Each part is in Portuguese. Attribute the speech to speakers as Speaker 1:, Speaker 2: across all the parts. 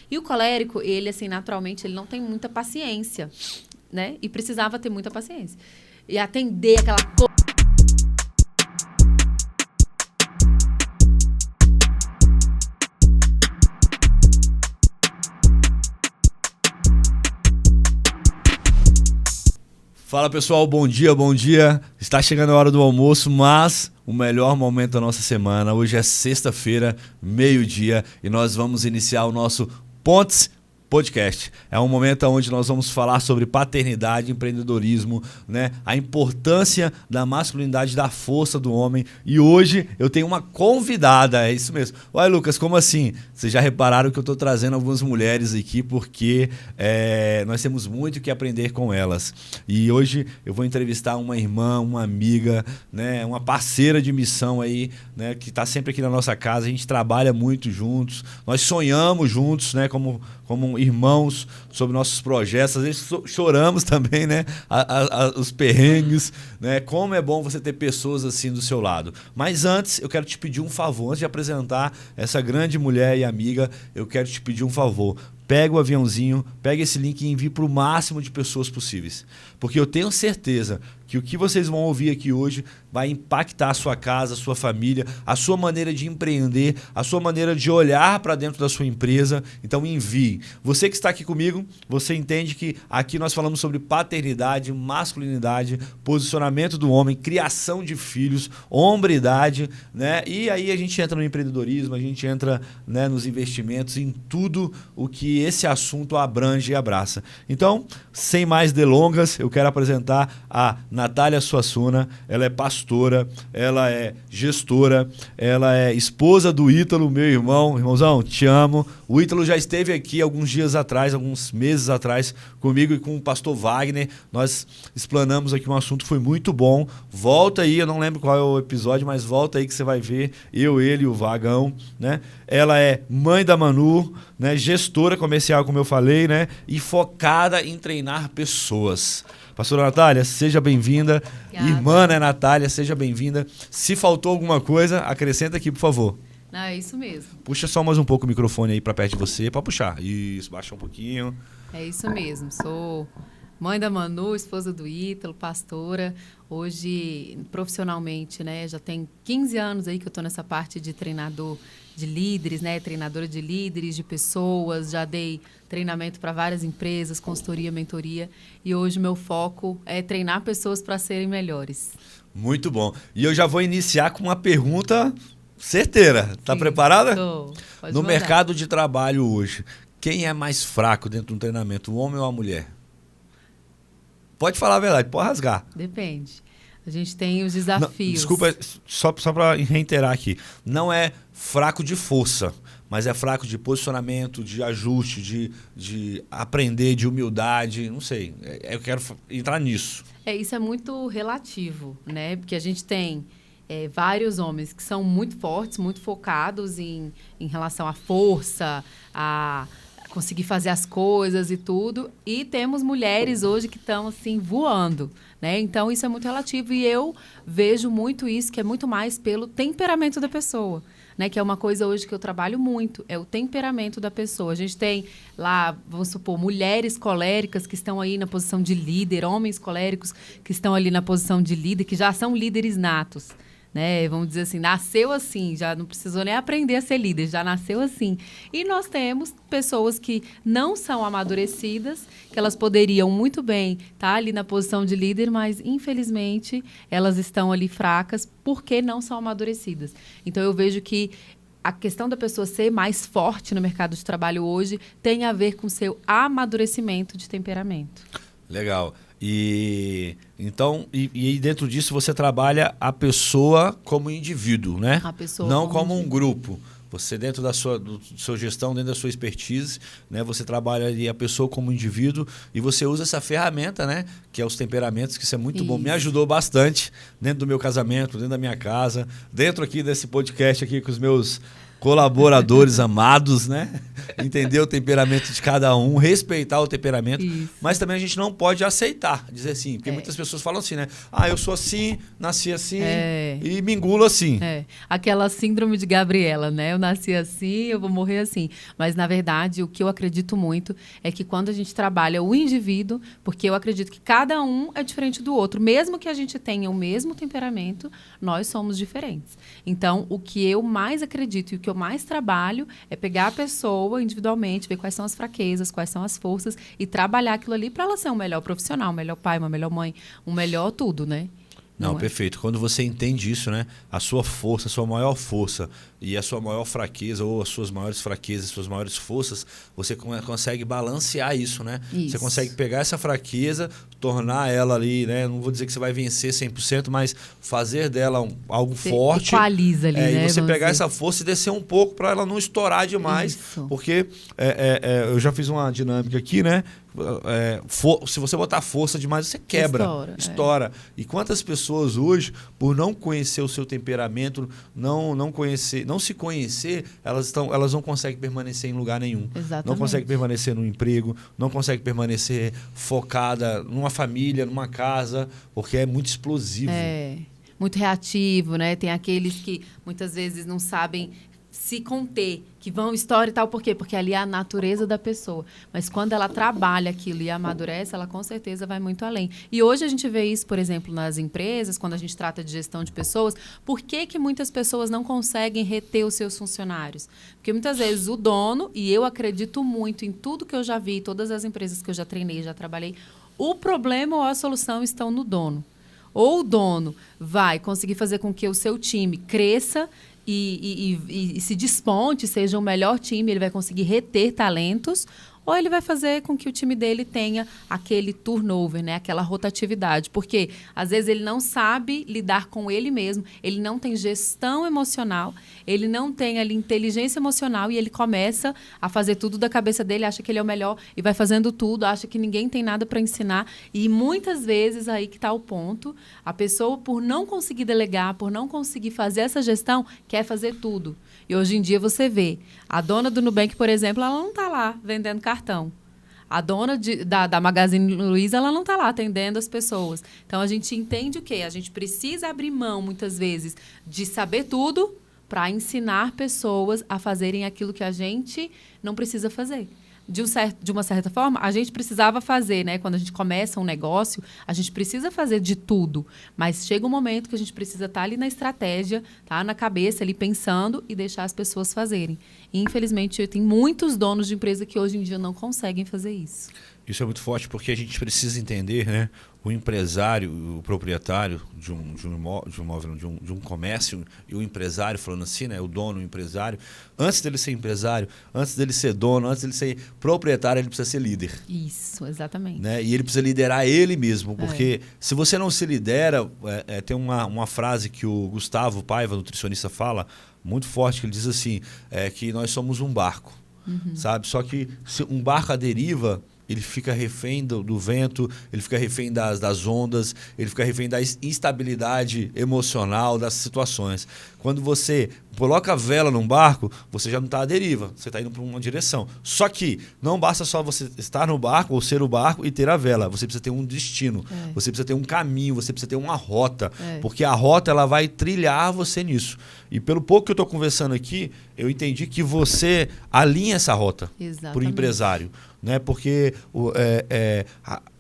Speaker 1: E o colérico, ele, assim, naturalmente, ele não tem muita paciência, né? E precisava ter muita paciência. E atender aquela
Speaker 2: Fala pessoal, bom dia, bom dia. Está chegando a hora do almoço, mas o melhor momento da nossa semana. Hoje é sexta-feira, meio-dia, e nós vamos iniciar o nosso Pontes Podcast. É um momento onde nós vamos falar sobre paternidade, empreendedorismo, né? A importância da masculinidade, da força do homem. E hoje eu tenho uma convidada, é isso mesmo. Ué, Lucas, como assim? Vocês já repararam que eu estou trazendo algumas mulheres aqui porque nós temos muito que aprender com elas. E hoje eu vou entrevistar uma irmã, uma amiga, né? Uma parceira de missão aí, né? Que está sempre aqui na nossa casa. A gente trabalha muito juntos, nós sonhamos juntos, né? Como irmãos, sobre nossos projetos, às vezes choramos também, né? Os perrengues, né? Como é bom você ter pessoas assim do seu lado. Mas antes, eu quero te pedir um favor, antes de apresentar essa grande mulher e amiga, eu quero te pedir um favor. Pega o aviãozinho, pega esse link e envie para o máximo de pessoas possíveis. Porque eu tenho certeza que o que vocês vão ouvir aqui hoje vai impactar a sua casa, a sua família, a sua maneira de empreender, a sua maneira de olhar para dentro da sua empresa. Então envie. Você que está aqui comigo, você entende que aqui nós falamos sobre paternidade, masculinidade, posicionamento do homem, criação de filhos, hombridade, né? E aí a gente entra no empreendedorismo, a gente entra, né, nos investimentos, em tudo o que esse assunto abrange e abraça. Então, sem mais delongas, eu quero apresentar a Natália Suassuna. Ela é pastora, ela é gestora, ela é esposa do Ítalo, meu irmão. Irmãozão, te amo. O Ítalo já esteve aqui alguns dias atrás, alguns meses atrás, comigo e com o pastor Wagner. Nós explanamos aqui um assunto, foi muito bom. Volta aí, eu não lembro qual é o episódio, mas volta aí que você vai ver. Eu, ele e o Vagão, né? Ela é mãe da Manu, né? Gestora comercial, como eu falei, né? E focada em treinar pessoas. Pastora Natália, seja bem-vinda. Irmã, né, Natália, seja bem-vinda. Se faltou alguma coisa, acrescenta aqui, por favor.
Speaker 1: Não, é isso mesmo.
Speaker 2: Puxa só mais um pouco o microfone aí para perto de você, para puxar. Isso, baixa um pouquinho.
Speaker 1: É isso mesmo. Sou mãe da Manu, esposa do Ítalo, pastora. Hoje, profissionalmente, né, já tem 15 anos aí que eu estou nessa parte de treinador de líderes, né, treinadora de líderes, de pessoas. Já dei treinamento para várias empresas, consultoria, mentoria. E hoje o meu foco é treinar pessoas para serem melhores.
Speaker 2: Muito bom. E eu já vou iniciar com uma pergunta certeira. Tá preparada?
Speaker 1: Tô. Pode
Speaker 2: No
Speaker 1: mandar.
Speaker 2: mercado de trabalho hoje, quem é mais fraco dentro do treinamento, o homem ou a mulher? Pode falar a verdade, pode rasgar.
Speaker 1: Depende. A gente tem os
Speaker 2: Não,
Speaker 1: desafios.
Speaker 2: desculpa, só para reiterar aqui. Não é fraco de força, mas é fraco de posicionamento, de ajuste, de aprender, de humildade. Não sei, eu quero entrar nisso.
Speaker 1: Isso é muito relativo, né? Porque a gente tem vários homens que são muito fortes, muito focados em relação à força, a conseguir fazer as coisas e tudo. E temos mulheres hoje que estão, assim, voando, né? Então, isso é muito relativo. E eu vejo muito isso, que é muito mais pelo temperamento da pessoa, né? Que é uma coisa hoje que eu trabalho muito, é o temperamento da pessoa. A gente tem lá, vamos supor, mulheres coléricas que estão aí na posição de líder, homens coléricos que estão ali na posição de líder, que já são líderes natos, né? Vamos dizer assim, nasceu assim, já não precisou nem aprender a ser líder, já nasceu assim. E nós temos pessoas que não são amadurecidas, que elas poderiam muito bem estar ali na posição de líder, mas infelizmente elas estão ali fracas porque não são amadurecidas. Então eu vejo que a questão da pessoa ser mais forte no mercado de trabalho hoje tem a ver com o seu amadurecimento de temperamento.
Speaker 2: Legal. Então, e dentro disso você trabalha a pessoa como indivíduo, né?
Speaker 1: A pessoa
Speaker 2: não como um grupo. Você, dentro da sua gestão, dentro da sua expertise, né, você trabalha ali a pessoa como indivíduo e você usa essa ferramenta, né, que é os temperamentos, que isso é muito bom. Me ajudou bastante dentro do meu casamento, dentro da minha casa, dentro aqui desse podcast aqui com os meus colaboradores amados, né? Entender o temperamento de cada um, respeitar o temperamento,
Speaker 1: Isso.
Speaker 2: mas também a gente não pode aceitar, dizer assim, porque muitas pessoas falam assim, né? Ah, eu sou assim, nasci assim e me engulo assim.
Speaker 1: Aquela síndrome de Gabriela, né? Eu nasci assim, eu vou morrer assim. Mas, na verdade, o que eu acredito muito é que quando a gente trabalha o indivíduo, porque eu acredito que cada um é diferente do outro, mesmo que a gente tenha o mesmo temperamento, nós somos diferentes. Então, o que eu mais acredito e o que eu mais trabalho é pegar a pessoa individualmente, ver quais são as fraquezas, quais são as forças e trabalhar aquilo ali para ela ser um melhor profissional, um melhor pai, uma melhor mãe, um melhor tudo, né?
Speaker 2: Não, perfeito. Quando você entende isso, né? A sua força, a sua maior força e a sua maior fraqueza, ou as suas maiores fraquezas, as suas maiores forças, você consegue balancear isso, né?
Speaker 1: Isso.
Speaker 2: Você consegue pegar essa fraqueza, tornar ela ali, né? Não vou dizer que você vai vencer 100%, mas fazer dela algo
Speaker 1: você
Speaker 2: forte.
Speaker 1: Equaliza ali, né?
Speaker 2: E você pegar essa força e descer um pouco para ela não estourar demais.
Speaker 1: Isso.
Speaker 2: Porque eu já fiz uma dinâmica aqui, né? Se você botar força demais, você quebra, estoura. E quantas pessoas hoje, por não conhecer o seu temperamento, não se conhecer, elas não conseguem permanecer em lugar nenhum.
Speaker 1: Exatamente.
Speaker 2: Não conseguem permanecer no emprego, não conseguem permanecer focada numa família, numa casa, porque é muito explosivo.
Speaker 1: Muito reativo, né? Tem aqueles que muitas vezes não sabem se conter, que vão história e tal. Por quê? Porque ali é a natureza da pessoa. Mas quando ela trabalha aquilo e amadurece, ela com certeza vai muito além. E hoje a gente vê isso, por exemplo, nas empresas, quando a gente trata de gestão de pessoas. Por que muitas pessoas não conseguem reter os seus funcionários? Porque muitas vezes o dono, e eu acredito muito em tudo que eu já vi, todas as empresas que eu já treinei, já trabalhei, o problema ou a solução estão no dono. Ou o dono vai conseguir fazer com que o seu time cresça e se desponte, seja o melhor time, ele vai conseguir reter talentos, ou ele vai fazer com que o time dele tenha aquele turnover, né? Aquela rotatividade. Porque, às vezes, ele não sabe lidar com ele mesmo, ele não tem gestão emocional, ele não tem ali inteligência emocional e ele começa a fazer tudo da cabeça dele, acha que ele é o melhor e vai fazendo tudo, acha que ninguém tem nada para ensinar. E muitas vezes, aí que está o ponto, a pessoa, por não conseguir delegar, por não conseguir fazer essa gestão, quer fazer tudo. E hoje em dia você vê, a dona do Nubank, por exemplo, ela não está lá vendendo cartão. A dona da Magazine Luiza, ela não está lá atendendo as pessoas. Então, a gente entende o quê? A gente precisa abrir mão, muitas vezes, de saber tudo para ensinar pessoas a fazerem aquilo que a gente não precisa fazer. De uma certa forma, a gente precisava fazer, né? Quando a gente começa um negócio, a gente precisa fazer de tudo. Mas chega um momento que a gente precisa estar ali na estratégia, tá na cabeça, ali pensando e deixar as pessoas fazerem. E, infelizmente, tem muitos donos de empresa que hoje em dia não conseguem fazer isso.
Speaker 2: Isso é muito forte porque a gente precisa entender, né? O empresário, o proprietário de um imóvel, de um comércio, e o empresário, falando assim, né? O dono, o empresário, antes dele ser empresário, antes dele ser dono, antes dele ser proprietário, ele precisa ser líder.
Speaker 1: Isso, exatamente.
Speaker 2: Né? E ele precisa liderar ele mesmo, porque se você não se lidera, tem uma frase que o Gustavo Paiva, nutricionista, fala, muito forte, que ele diz assim, que nós somos um barco, sabe? Só que se um barco à deriva, ele fica refém do vento, ele fica refém das ondas, ele fica refém da instabilidade emocional das situações. Quando você coloca a vela num barco, você já não está à deriva, você está indo para uma direção. Só que não basta só você estar no barco ou ser o barco e ter a vela, você precisa ter um destino, você precisa ter um caminho, você precisa ter uma rota, porque a rota ela vai trilhar você nisso. E pelo pouco que eu estou conversando aqui, eu entendi que você alinha essa rota para o empresário. Né? Porque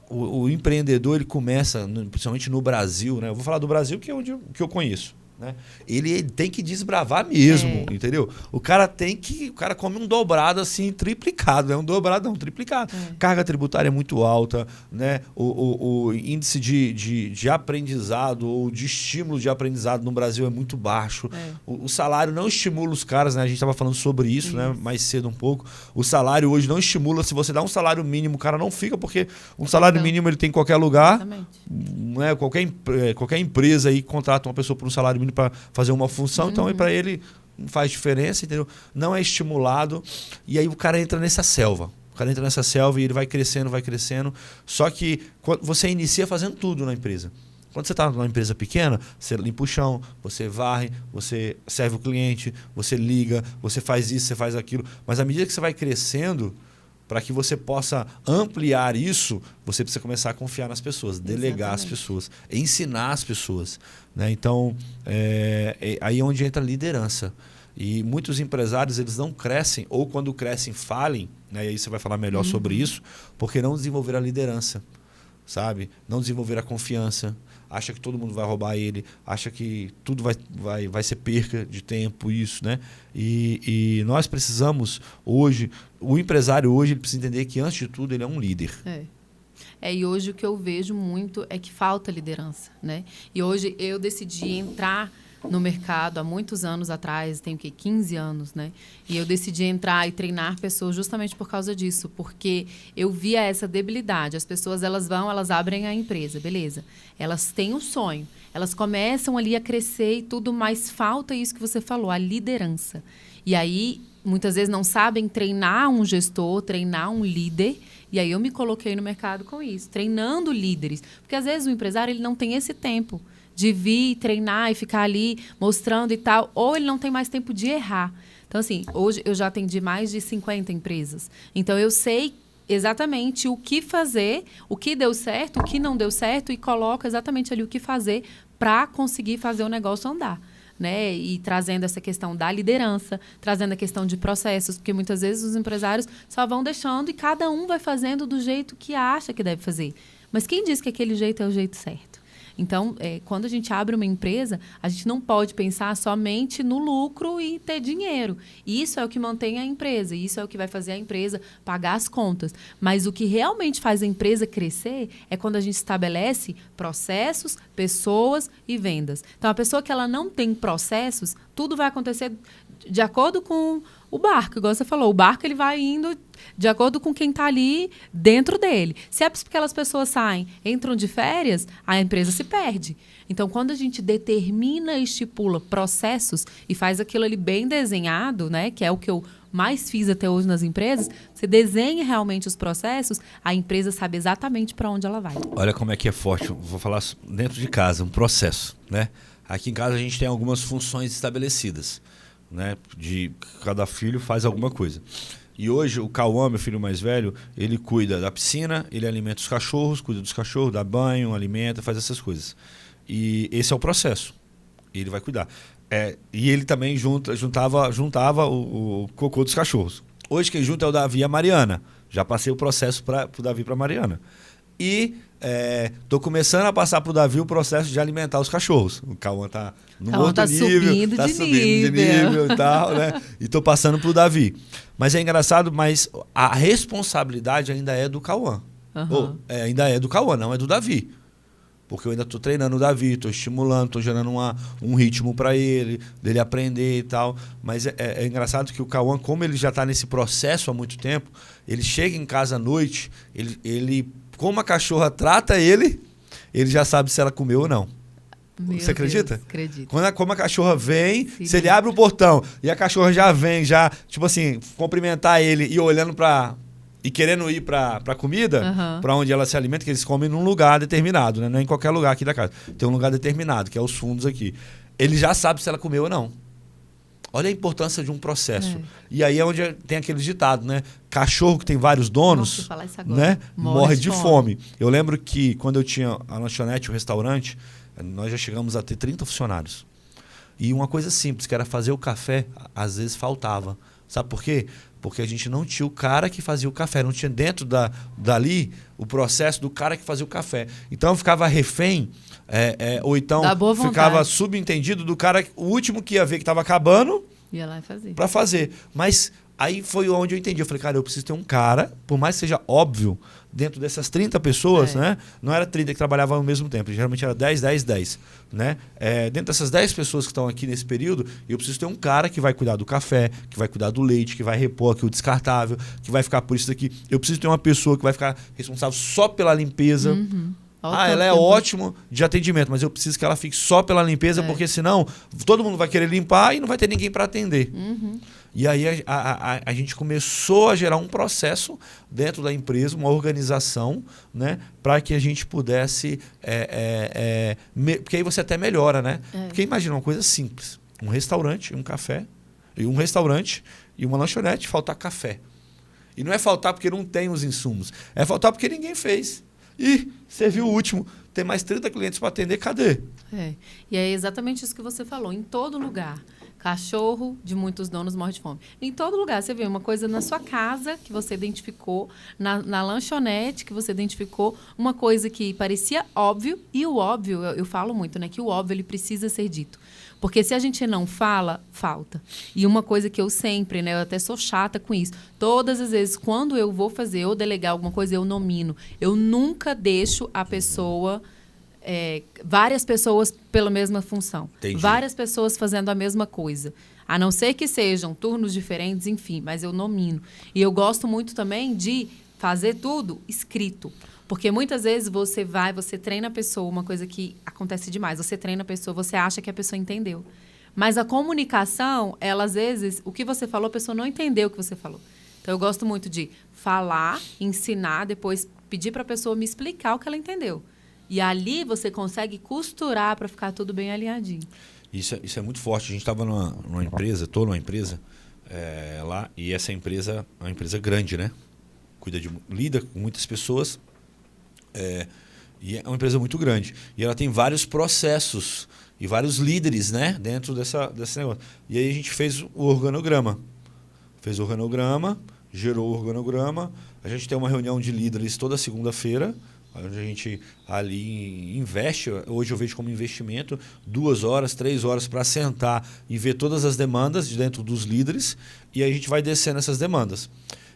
Speaker 2: o empreendedor ele começa, principalmente no Brasil, né? Eu vou falar do Brasil que é onde eu conheço. Né? Ele tem que desbravar mesmo, entendeu? O cara come um dobrado assim, triplicado, né? Um dobrado não, triplicado. Carga tributária é muito alta, né? O índice de aprendizado ou de estímulo de aprendizado no Brasil é muito baixo. O salário não estimula os caras, né? A gente estava falando sobre isso, né? Mais cedo um pouco. O salário hoje não estimula. Se você dá um salário mínimo, o cara não fica, porque um salário mínimo ele tem em qualquer lugar. Né? Qualquer empresa aí contrata uma pessoa por um salário mínimo para fazer uma função, então para ele não faz diferença, entendeu? Não é estimulado, e aí o cara entra nessa selva. O cara entra nessa selva e ele vai crescendo, vai crescendo. Só que quando você inicia fazendo tudo na empresa. Quando você está numa empresa pequena, você limpa o chão, você varre, você serve o cliente, você liga, você faz isso, você faz aquilo. Mas à medida que você vai crescendo, para que você possa ampliar isso, você precisa começar a confiar nas pessoas, delegar as pessoas, ensinar as pessoas. Né? Então, aí é onde entra a liderança. E muitos empresários, eles não crescem, ou quando crescem, falem, né? E aí você vai falar melhor sobre isso, porque não desenvolveram a liderança, sabe? Não desenvolveram a confiança, acha que todo mundo vai roubar ele, acha que tudo vai ser perca de tempo, isso, né? E nós precisamos hoje, o empresário hoje, ele precisa entender que, antes de tudo, ele é um líder.
Speaker 1: E hoje o que eu vejo muito é que falta liderança, né? E hoje eu decidi entrar no mercado há muitos anos atrás, tenho 15 anos, né? E eu decidi entrar e treinar pessoas justamente por causa disso, porque eu via essa debilidade. As pessoas, elas abrem a empresa, beleza. Elas têm um sonho, elas começam ali a crescer e tudo, mas falta isso que você falou, a liderança. E aí, muitas vezes não sabem treinar um gestor, treinar um líder. E aí eu me coloquei no mercado com isso, treinando líderes. Porque às vezes o empresário, ele não tem esse tempo de vir, treinar e ficar ali mostrando e tal, ou ele não tem mais tempo de errar. Então, assim, hoje eu já atendi mais de 50 empresas. Então, eu sei exatamente o que fazer, o que deu certo, o que não deu certo, e coloco exatamente ali o que fazer para conseguir fazer o negócio andar. Né? E trazendo essa questão da liderança, trazendo a questão de processos, porque muitas vezes os empresários só vão deixando e cada um vai fazendo do jeito que acha que deve fazer. Mas quem diz que aquele jeito é o jeito certo? Então, quando a gente abre uma empresa, a gente não pode pensar somente no lucro e ter dinheiro. Isso é o que mantém a empresa, isso é o que vai fazer a empresa pagar as contas. Mas o que realmente faz a empresa crescer é quando a gente estabelece processos, pessoas e vendas. Então, a pessoa que ela não tem processos, tudo vai acontecer de acordo com o barco, igual você falou. O barco, ele vai indo de acordo com quem está ali dentro dele. Se é porque aquelas pessoas saem, entram de férias, a empresa se perde. Então, quando a gente determina e estipula processos e faz aquilo ali bem desenhado, né, que é o que eu mais fiz até hoje nas empresas, você desenha realmente os processos, a empresa sabe exatamente para onde ela vai.
Speaker 2: Olha como é que é forte. Vou falar dentro de casa, um processo, né? Aqui em casa a gente tem algumas funções estabelecidas, né? De cada filho faz alguma coisa. E hoje o Cauã, meu filho mais velho, ele cuida da piscina, ele alimenta os cachorros, cuida dos cachorros, dá banho, alimenta, faz essas coisas. E esse é o processo. Ele vai cuidar. E ele também juntava o cocô dos cachorros. Hoje quem junta é o Davi e a Mariana. Já passei o processo para o Davi e para a Mariana. E tô começando a passar para o Davi o processo de alimentar os cachorros. O Cauã tá no outro nível, tá subindo de nível e tal, né? E tô passando para o Davi. Mas é engraçado, mas a responsabilidade ainda é do Cauã. Ainda é do Cauã, não é do Davi. Porque eu ainda estou treinando o Davi, estou estimulando, estou gerando um ritmo para ele, dele aprender e tal. Mas é engraçado que o Cauã, como ele já está nesse processo há muito tempo, ele chega em casa à noite, ele como a cachorra trata ele já sabe se ela comeu ou não. Você acredita?
Speaker 1: Deus, acredito.
Speaker 2: Como a cachorra vem, se ele abre o portão e a cachorra já vem, já, tipo assim, cumprimentar ele e olhando e querendo ir para a comida, para onde ela se alimenta, que eles comem num lugar determinado, né? Não é em qualquer lugar aqui da casa. Tem um lugar determinado, que é os fundos aqui. Ele já sabe se ela comeu ou não. Olha a importância de um processo. E aí é onde tem aquele ditado, né? Cachorro que tem vários donos, né? Morre de fome. Eu lembro que quando eu tinha a lanchonete, o restaurante, nós já chegamos a ter 30 funcionários. E uma coisa simples, que era fazer o café, às vezes faltava. Sabe por quê? Porque a gente não tinha o cara que fazia o café, não tinha dentro dali o processo do cara que fazia o café. Então eu ficava refém, ou então ficava subentendido do cara, o último que ia ver que estava acabando,
Speaker 1: ia lá fazer.
Speaker 2: Para fazer. Mas aí foi onde eu entendi. Eu falei, cara, eu preciso ter um cara, por mais que seja óbvio, dentro dessas 30 pessoas, né? Não era 30 que trabalhavam ao mesmo tempo, geralmente era 10, 10, 10. Né? Dentro dessas 10 pessoas que estão aqui nesse período, eu preciso ter um cara que vai cuidar do café, que vai cuidar do leite, que vai repor aqui o descartável, que vai ficar por isso daqui. Eu preciso ter uma pessoa que vai ficar responsável só pela limpeza. Ela é ótimo de atendimento, mas eu preciso que ela fique só pela limpeza, porque senão todo mundo vai querer limpar e não vai ter ninguém para atender. E aí a gente começou a gerar um processo dentro da empresa, uma organização, né, para que a gente pudesse... porque aí você até melhora, né? Porque imagina uma coisa simples. Um restaurante, um café, e um restaurante e uma lanchonete, faltar café. E não é faltar porque não tem os insumos. É faltar porque ninguém fez. E serviu o último. Tem mais 30 clientes para atender, cadê?
Speaker 1: E é exatamente isso que você falou. Em todo lugar. Cachorro de muitos donos morre de fome. Em todo lugar. Você vê uma coisa na sua casa que você identificou, na lanchonete que você identificou, uma coisa que parecia óbvio. E o óbvio, eu falo muito, né? Que o óbvio ele precisa ser dito. Porque se a gente não fala, falta. E uma coisa que eu sempre, né? Eu até sou chata com isso. Todas as vezes, quando eu vou fazer ou delegar alguma coisa, eu nomino. Eu nunca deixo a pessoa... várias pessoas pela mesma função.
Speaker 2: Entendi.
Speaker 1: Várias pessoas fazendo a mesma coisa. A não ser que sejam turnos diferentes, enfim, mas eu nomino. E eu gosto muito também de fazer tudo escrito. Porque muitas vezes você treina a pessoa, uma coisa que acontece demais, você treina a pessoa, você acha que a pessoa entendeu. Mas a comunicação, ela às vezes, o que você falou, a pessoa não entendeu o que você falou. Então eu gosto muito de falar, ensinar, depois pedir para a pessoa me explicar o que ela entendeu. E ali você consegue costurar para ficar tudo bem alinhadinho.
Speaker 2: Isso é muito forte. A gente estava numa empresa, estou numa empresa lá, e essa empresa é uma empresa grande, né? Lida com muitas pessoas, e é uma empresa muito grande. E ela tem vários processos e vários líderes, né? Dentro desse negócio. E aí a gente fez o organograma. Gerou o organograma. A gente tem uma reunião de líderes toda segunda-feira, onde a gente ali investe, hoje eu vejo como investimento, 2 horas, 3 horas para sentar e ver todas as demandas de dentro dos líderes, e aí a gente vai descendo essas demandas.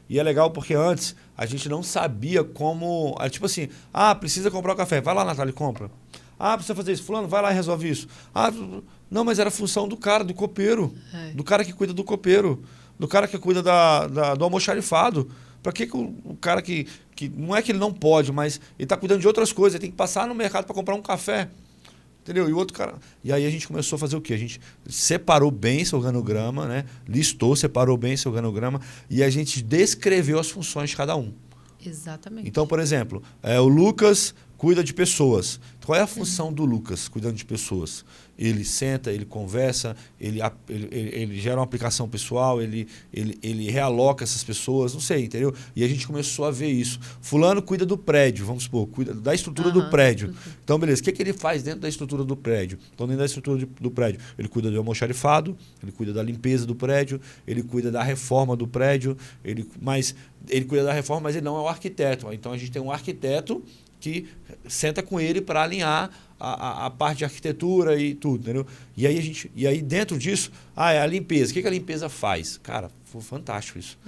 Speaker 2: E é legal porque antes a gente não sabia como... Tipo assim, precisa comprar o café, vai lá, Natália, e compra. Precisa fazer isso, fulano, vai lá e resolve isso. Não, mas era função do cara, do copeiro, do cara que cuida do copeiro, do cara que cuida do almoxarifado. Para que o cara que não é que ele não pode, mas ele está cuidando de outras coisas, ele tem que passar no mercado para comprar um café, entendeu? E o outro cara... E aí a gente começou a fazer o quê? A gente separou bem esse organograma, né? Separou bem esse organograma e a gente descreveu as funções de cada um.
Speaker 1: Exatamente.
Speaker 2: Então, por exemplo, o Lucas cuida de pessoas. Qual é a função do Lucas cuidando de pessoas? Ele senta, ele conversa, ele gera uma aplicação pessoal, ele realoca essas pessoas, não sei, entendeu? E a gente começou a ver isso. Fulano cuida do prédio, vamos supor, cuida da estrutura do prédio. Então, beleza, o que ele faz dentro da estrutura do prédio? Então, dentro da estrutura do prédio, ele cuida do almoxarifado, ele cuida da limpeza do prédio, ele cuida da reforma do prédio, ele cuida da reforma, mas ele não é o arquiteto. Então, a gente tem um arquiteto que senta com ele para alinhar a parte de arquitetura e tudo, entendeu? E aí dentro disso, é a limpeza. O que a limpeza faz? Cara, foi fantástico isso.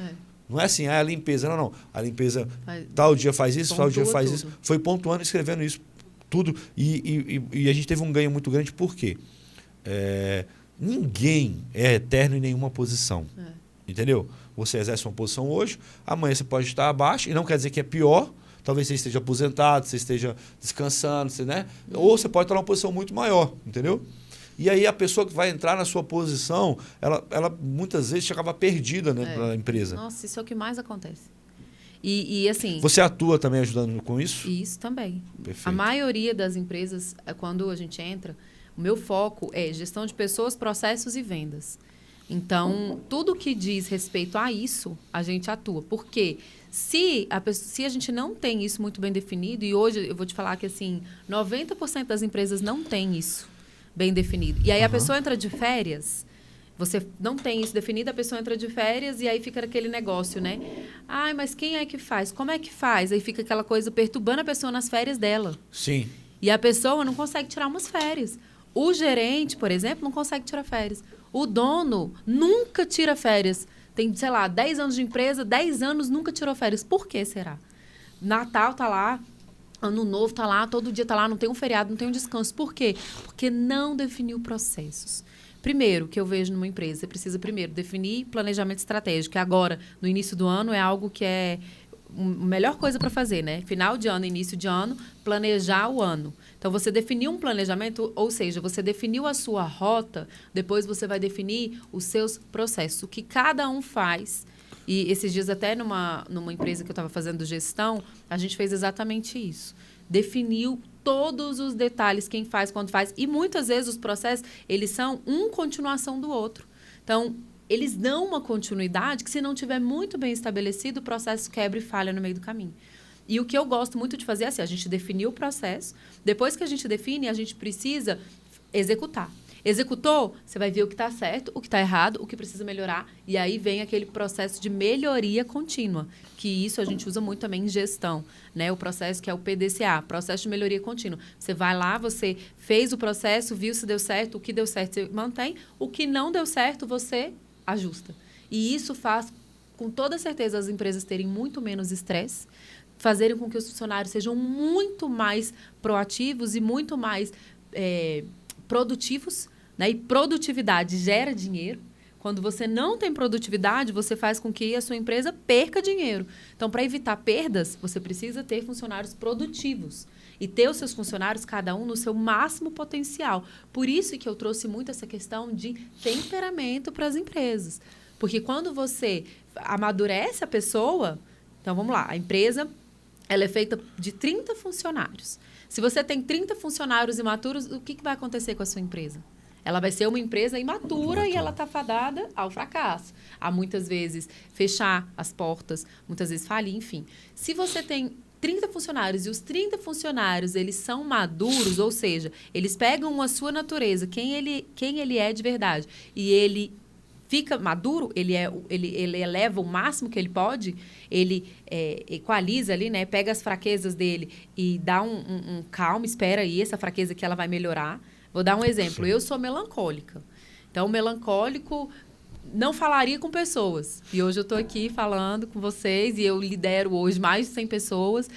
Speaker 2: Não é assim, a limpeza, não. A limpeza, tal dia faz isso, tal dia faz isso. Foi pontuando e escrevendo isso, tudo. E a gente teve um ganho muito grande, por quê? Ninguém é eterno em nenhuma posição. Entendeu? Você exerce uma posição hoje, amanhã você pode estar abaixo, e não quer dizer que é pior. Talvez você esteja aposentado, você esteja descansando, né? Ou você pode estar numa posição muito maior, entendeu? E aí a pessoa que vai entrar na sua posição, ela muitas vezes acaba perdida, né, na empresa.
Speaker 1: Nossa, isso é o que mais acontece. E assim...
Speaker 2: Você atua também ajudando com isso?
Speaker 1: Isso também.
Speaker 2: Perfeito.
Speaker 1: A maioria das empresas, quando a gente entra, o meu foco é gestão de pessoas, processos e vendas. Então, tudo que diz respeito a isso, a gente atua. Por quê? Se a gente não tem isso muito bem definido, e hoje eu vou te falar que assim, 90% das empresas não tem isso bem definido. E aí a pessoa entra de férias, você não tem isso definido, a pessoa entra de férias e aí fica aquele negócio, né? Mas quem é que faz? Como é que faz? Aí fica aquela coisa perturbando a pessoa nas férias dela.
Speaker 2: Sim.
Speaker 1: E a pessoa não consegue tirar umas férias. O gerente, por exemplo, não consegue tirar férias. O dono nunca tira férias. Tem, sei lá, 10 anos de empresa, 10 anos nunca tirou férias. Por que será? Natal tá lá, Ano Novo tá lá, todo dia tá lá, não tem um feriado, não tem um descanso. Por quê? Porque não definiu processos. Primeiro, que eu vejo numa empresa, você precisa primeiro definir planejamento estratégico, que agora, no início do ano, é algo que melhor coisa para fazer, né? Final de ano, início de ano, planejar o ano. Então, você definiu um planejamento, ou seja, você definiu a sua rota, depois você vai definir os seus processos, o que cada um faz. E esses dias, até numa empresa que eu estava fazendo gestão, a gente fez exatamente isso. Definiu todos os detalhes, quem faz, quando faz. E muitas vezes os processos, eles são continuação do outro. Então, eles dão uma continuidade que, se não tiver muito bem estabelecido, o processo quebra e falha no meio do caminho. E o que eu gosto muito de fazer é assim, a gente definiu o processo, depois que a gente define, a gente precisa executar. Executou, você vai ver o que está certo, o que está errado, o que precisa melhorar, e aí vem aquele processo de melhoria contínua, que isso a gente usa muito também em gestão, né? O processo que é o PDCA, processo de melhoria contínua. Você vai lá, você fez o processo, viu se deu certo, o que deu certo você mantém, o que não deu certo você ajusta. E isso faz, com toda certeza, as empresas terem muito menos estresse, fazerem com que os funcionários sejam muito mais proativos e muito mais produtivos, né? E produtividade gera dinheiro. Quando você não tem produtividade, você faz com que a sua empresa perca dinheiro. Então, para evitar perdas, você precisa ter funcionários produtivos e ter os seus funcionários, cada um no seu máximo potencial. Por isso que eu trouxe muito essa questão de temperamento para as empresas. Porque quando você amadurece a pessoa... Então, vamos lá. A empresa, ela é feita de 30 funcionários. Se você tem 30 funcionários imaturos, o que vai acontecer com a sua empresa? Ela vai ser uma empresa imatura e ela está fadada ao fracasso. A muitas vezes fechar as portas, muitas vezes falir, enfim. Se você tem 30 funcionários e os 30 funcionários eles são maduros, ou seja, eles pegam a sua natureza, quem ele é de verdade, e ele fica maduro, ele eleva o máximo que ele pode, ele equaliza ali, né? Pega as fraquezas dele e dá um calma, espera aí, essa fraqueza que ela vai melhorar. Vou dar um exemplo. Eu sou melancólica. Então, o melancólico não falaria com pessoas. E hoje eu estou aqui falando com vocês e eu lidero hoje mais de 100 pessoas.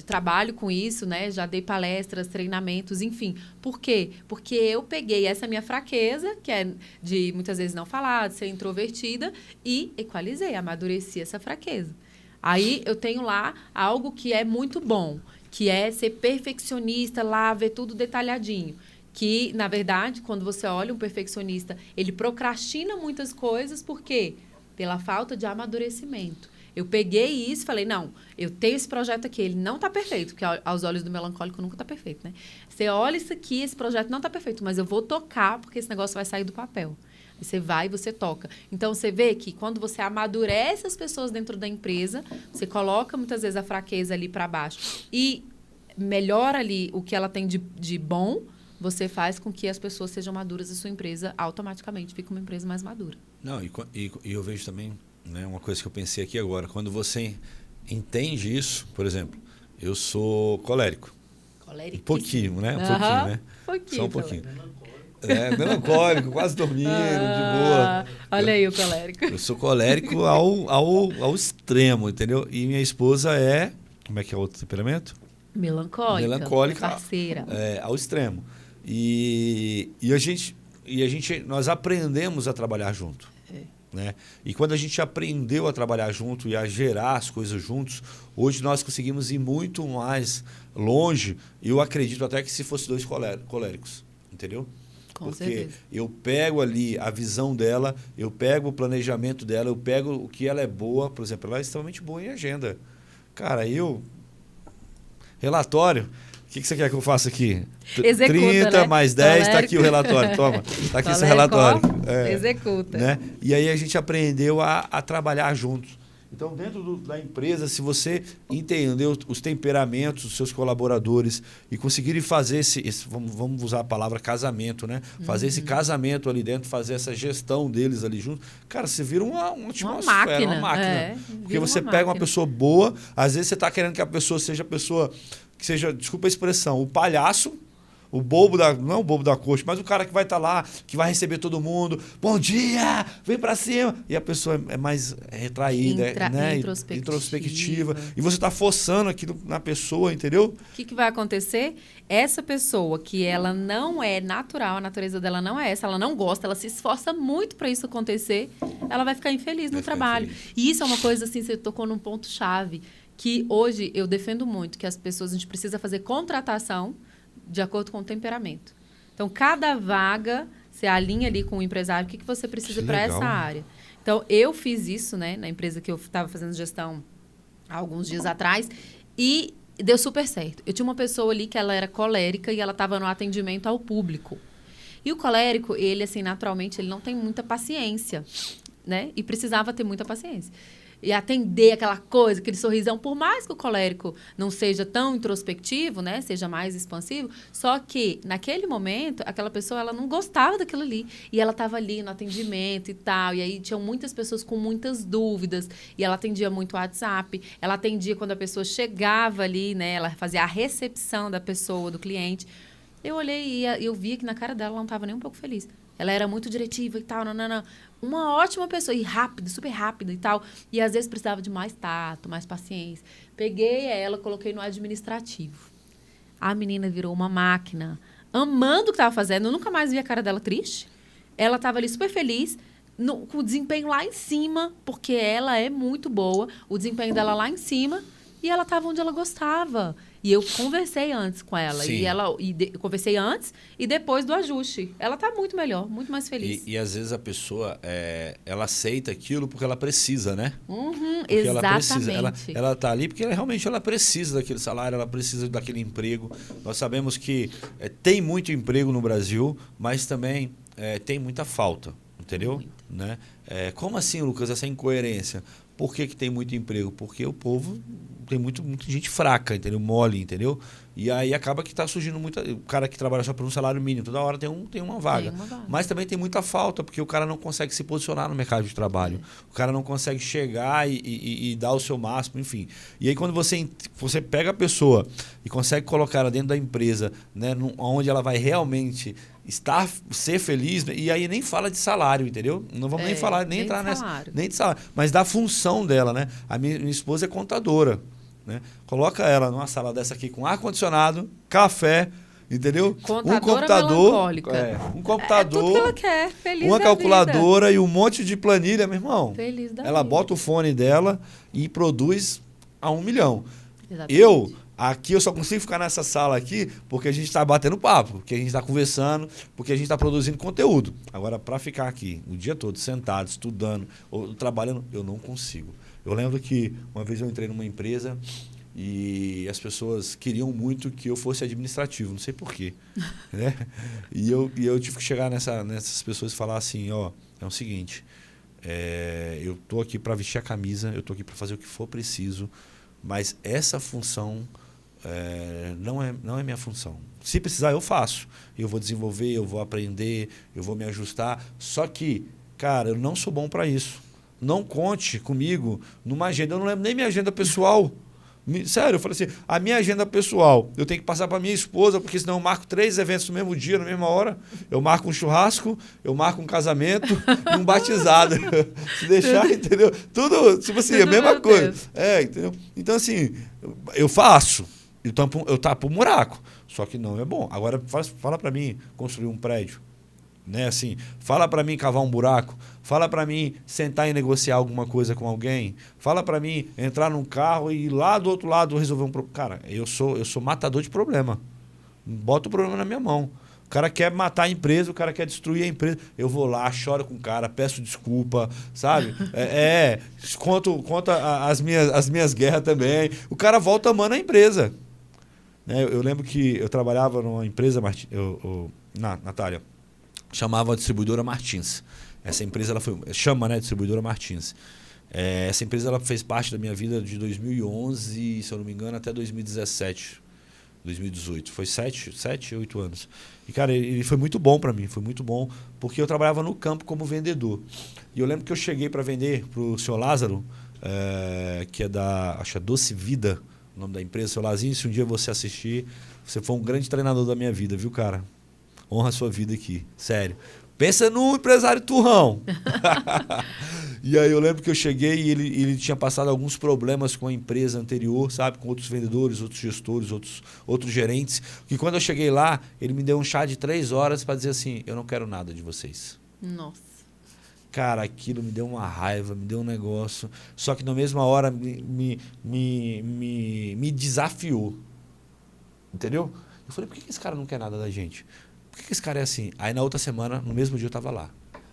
Speaker 1: Trabalho com isso, né? Já dei palestras, treinamentos, enfim. Por quê? Porque eu peguei essa minha fraqueza, que é de muitas vezes não falar, de ser introvertida, e equalizei, amadureci essa fraqueza. Aí eu tenho lá algo que é muito bom, que é ser perfeccionista, lá ver tudo detalhadinho. Que, na verdade, quando você olha um perfeccionista, ele procrastina muitas coisas, por quê? Pela falta de amadurecimento. Eu peguei isso e falei, não, eu tenho esse projeto aqui, ele não está perfeito, porque aos olhos do melancólico nunca está perfeito, né? Você olha isso aqui, esse projeto não está perfeito, mas eu vou tocar porque esse negócio vai sair do papel. Aí você vai e você toca. Então, você vê que quando você amadurece as pessoas dentro da empresa, você coloca muitas vezes a fraqueza ali para baixo e melhora ali o que ela tem de bom, você faz com que as pessoas sejam maduras e sua empresa automaticamente fica uma empresa mais madura.
Speaker 2: Não, e eu vejo também, né, uma coisa que eu pensei aqui agora, quando você entende isso, por exemplo, eu sou colérico. Um pouquinho, né? Só um pouquinho. Melancólico, quase dormindo, de boa.
Speaker 1: Olha aí o colérico.
Speaker 2: Eu sou colérico ao extremo, entendeu? E minha esposa é... Como é que é o outro temperamento?
Speaker 1: Melancólica, parceira.
Speaker 2: Ao extremo. E nós aprendemos a trabalhar junto. Né? E quando a gente aprendeu a trabalhar junto e a gerar as coisas juntos, hoje nós conseguimos ir muito mais longe. E eu acredito até que se fosse dois coléricos, entendeu?
Speaker 1: Com certeza.
Speaker 2: Porque eu pego ali a visão dela, eu pego o planejamento dela, eu pego o que ela é boa. Por exemplo, ela é extremamente boa em agenda. Cara, relatório. O que você quer que eu faça aqui?
Speaker 1: Executa,
Speaker 2: 30
Speaker 1: né?
Speaker 2: mais 10, está aqui o relatório. Toma, está aqui seu relatório.
Speaker 1: Executa.
Speaker 2: Né? E aí a gente aprendeu a trabalhar juntos. Então, dentro da empresa, se você entender os temperamentos dos seus colaboradores e conseguir fazer vamos usar a palavra casamento, né? Fazer esse casamento ali dentro, fazer essa gestão deles ali junto, cara, você vira uma atmosfera, uma máquina. Porque você pega uma pessoa boa, às vezes você está querendo que a pessoa seja, desculpa a expressão, o palhaço, O bobo não é o bobo da coxa, mas o cara que vai estar lá, que vai receber todo mundo. Bom dia, vem pra cima. E a pessoa é mais retraída, né? Introspectiva. E você tá forçando aquilo na pessoa, entendeu?
Speaker 1: O que vai acontecer? Essa pessoa que ela não é natural, a natureza dela não é essa, ela não gosta, ela se esforça muito para isso acontecer, ela vai ficar infeliz no trabalho. E isso é uma coisa assim, você tocou num ponto-chave, que hoje eu defendo muito, que as pessoas, a gente precisa fazer contratação de acordo com o temperamento. Então, cada vaga, você alinha ali com o empresário, o que você precisa para essa área. Então, eu fiz isso, né, na empresa que eu estava fazendo gestão há alguns dias atrás, e deu super certo. Eu tinha uma pessoa ali que ela era colérica e ela estava no atendimento ao público. E o colérico, ele, assim, naturalmente, ele não tem muita paciência, né? E precisava ter muita paciência. E atender aquela coisa, aquele sorrisão, por mais que o colérico não seja tão introspectivo, né, seja mais expansivo, só que naquele momento aquela pessoa ela não gostava daquilo ali e ela estava ali no atendimento e tal, e aí tinham muitas pessoas com muitas dúvidas e ela atendia muito o WhatsApp, ela atendia quando a pessoa chegava ali, né, ela fazia a recepção da pessoa, do cliente. Eu olhei e eu via que na cara dela ela não estava nem um pouco feliz. Ela era muito diretiva e tal, não. Uma ótima pessoa, e rápida, super rápida e tal. E às vezes precisava de mais tato, mais paciência. Peguei ela, coloquei no administrativo. A menina virou uma máquina, amando o que estava fazendo. Eu nunca mais vi a cara dela triste. Ela estava ali super feliz, com o desempenho lá em cima, porque ela é muito boa, o desempenho dela lá em cima, e ela estava onde ela gostava. E eu conversei antes com ela. Sim. Eu conversei antes e depois do ajuste. Ela está muito melhor, muito mais feliz.
Speaker 2: E às vezes a pessoa, ela aceita aquilo porque ela precisa, né?
Speaker 1: Porque exatamente.
Speaker 2: Ela está ali porque realmente ela precisa daquele salário, ela precisa daquele emprego. Nós sabemos que tem muito emprego no Brasil, mas também tem muita falta, entendeu? Né? Como assim, Lucas, essa incoerência? Por que tem muito emprego? Porque o povo tem muita gente fraca, entendeu? Mole, entendeu? E aí acaba que está surgindo o cara que trabalha só por um salário mínimo, toda hora tem uma vaga. Mas também tem muita falta, porque o cara não consegue se posicionar no mercado de trabalho. O cara não consegue chegar e dar o seu máximo, enfim. E aí quando você pega a pessoa e consegue colocar ela dentro da empresa, né, onde ela vai realmente ser feliz, e aí nem fala de salário, entendeu? Não vamos nem falar, nem entrar nessa, nem de salário, mas da função dela, né? A minha esposa é contadora, né? Coloca ela numa sala dessa aqui com ar-condicionado, café, entendeu?
Speaker 1: Contadora um computador,
Speaker 2: um computador,
Speaker 1: tudo que ela quer, feliz
Speaker 2: uma
Speaker 1: da
Speaker 2: calculadora
Speaker 1: vida.
Speaker 2: E um monte de planilha, meu irmão.
Speaker 1: Feliz da
Speaker 2: ela
Speaker 1: vida.
Speaker 2: Bota o fone dela e produz a 1 milhão.
Speaker 1: Exatamente.
Speaker 2: Aqui eu só consigo ficar nessa sala aqui porque a gente está batendo papo, porque a gente está conversando, porque a gente está produzindo conteúdo. Agora, para ficar aqui o dia todo sentado, estudando ou trabalhando, eu não consigo. Eu lembro que uma vez eu entrei numa empresa e as pessoas queriam muito que eu fosse administrativo, não sei porquê. Né? E eu tive que chegar nessas pessoas e falar assim, ó, é o seguinte, eu estou aqui para vestir a camisa, eu estou aqui para fazer o que for preciso, mas essa função não é minha função. Se precisar, eu faço. Eu vou desenvolver, eu vou aprender, eu vou me ajustar. Só que, cara, eu não sou bom para isso. Não conte comigo numa agenda. Eu não lembro nem minha agenda pessoal. Sério, eu falei assim, a minha agenda pessoal, eu tenho que passar para minha esposa, porque senão eu marco 3 eventos no mesmo dia, na mesma hora. Eu marco um churrasco, eu marco um casamento e um batizado. Se deixar, entendeu? Tudo, tipo assim, a mesma coisa. Entendeu? Então, assim, eu faço. Eu tapo o buraco. Só que não é bom. Agora, fala para mim construir um prédio. Né? Assim, fala para mim cavar um buraco. Fala para mim sentar e negociar alguma coisa com alguém. Fala para mim entrar num carro e ir lá do outro lado resolver um problema. Cara, eu sou matador de problema. Bota o problema na minha mão. O cara quer matar a empresa, o cara quer destruir a empresa. Eu vou lá, choro com o cara, peço desculpa, sabe? Conto as minhas guerras também. O cara volta amando a empresa. Eu lembro que eu trabalhava numa empresa, Natália, chamava Distribuidora Martins. Essa empresa chama, né, Distribuidora Martins. Essa empresa ela fez parte da minha vida de 2011, se eu não me engano, até 2017, 2018. Foi 7, 8 anos. E, cara, ele foi muito bom para mim, foi muito bom, porque eu trabalhava no campo como vendedor. E eu lembro que eu cheguei para vender para o senhor Lázaro, que é da Doce Vida, o nome da empresa, seu Lazinho, se um dia você assistir, você foi um grande treinador da minha vida, viu, cara? Honra a sua vida aqui, sério. Pensa num empresário turrão. E aí eu lembro que eu cheguei e ele tinha passado alguns problemas com a empresa anterior, sabe? Com outros vendedores, outros gestores, outros gerentes. E quando eu cheguei lá, ele me deu um chá de 3 horas para dizer assim, eu não quero nada de vocês.
Speaker 1: Nossa. Cara,
Speaker 2: aquilo me deu uma raiva, me deu um negócio. Só que na mesma hora me desafiou. Entendeu? Eu falei, por que esse cara não quer nada da gente? Por que esse cara é assim? Aí na outra semana, no mesmo dia eu estava lá.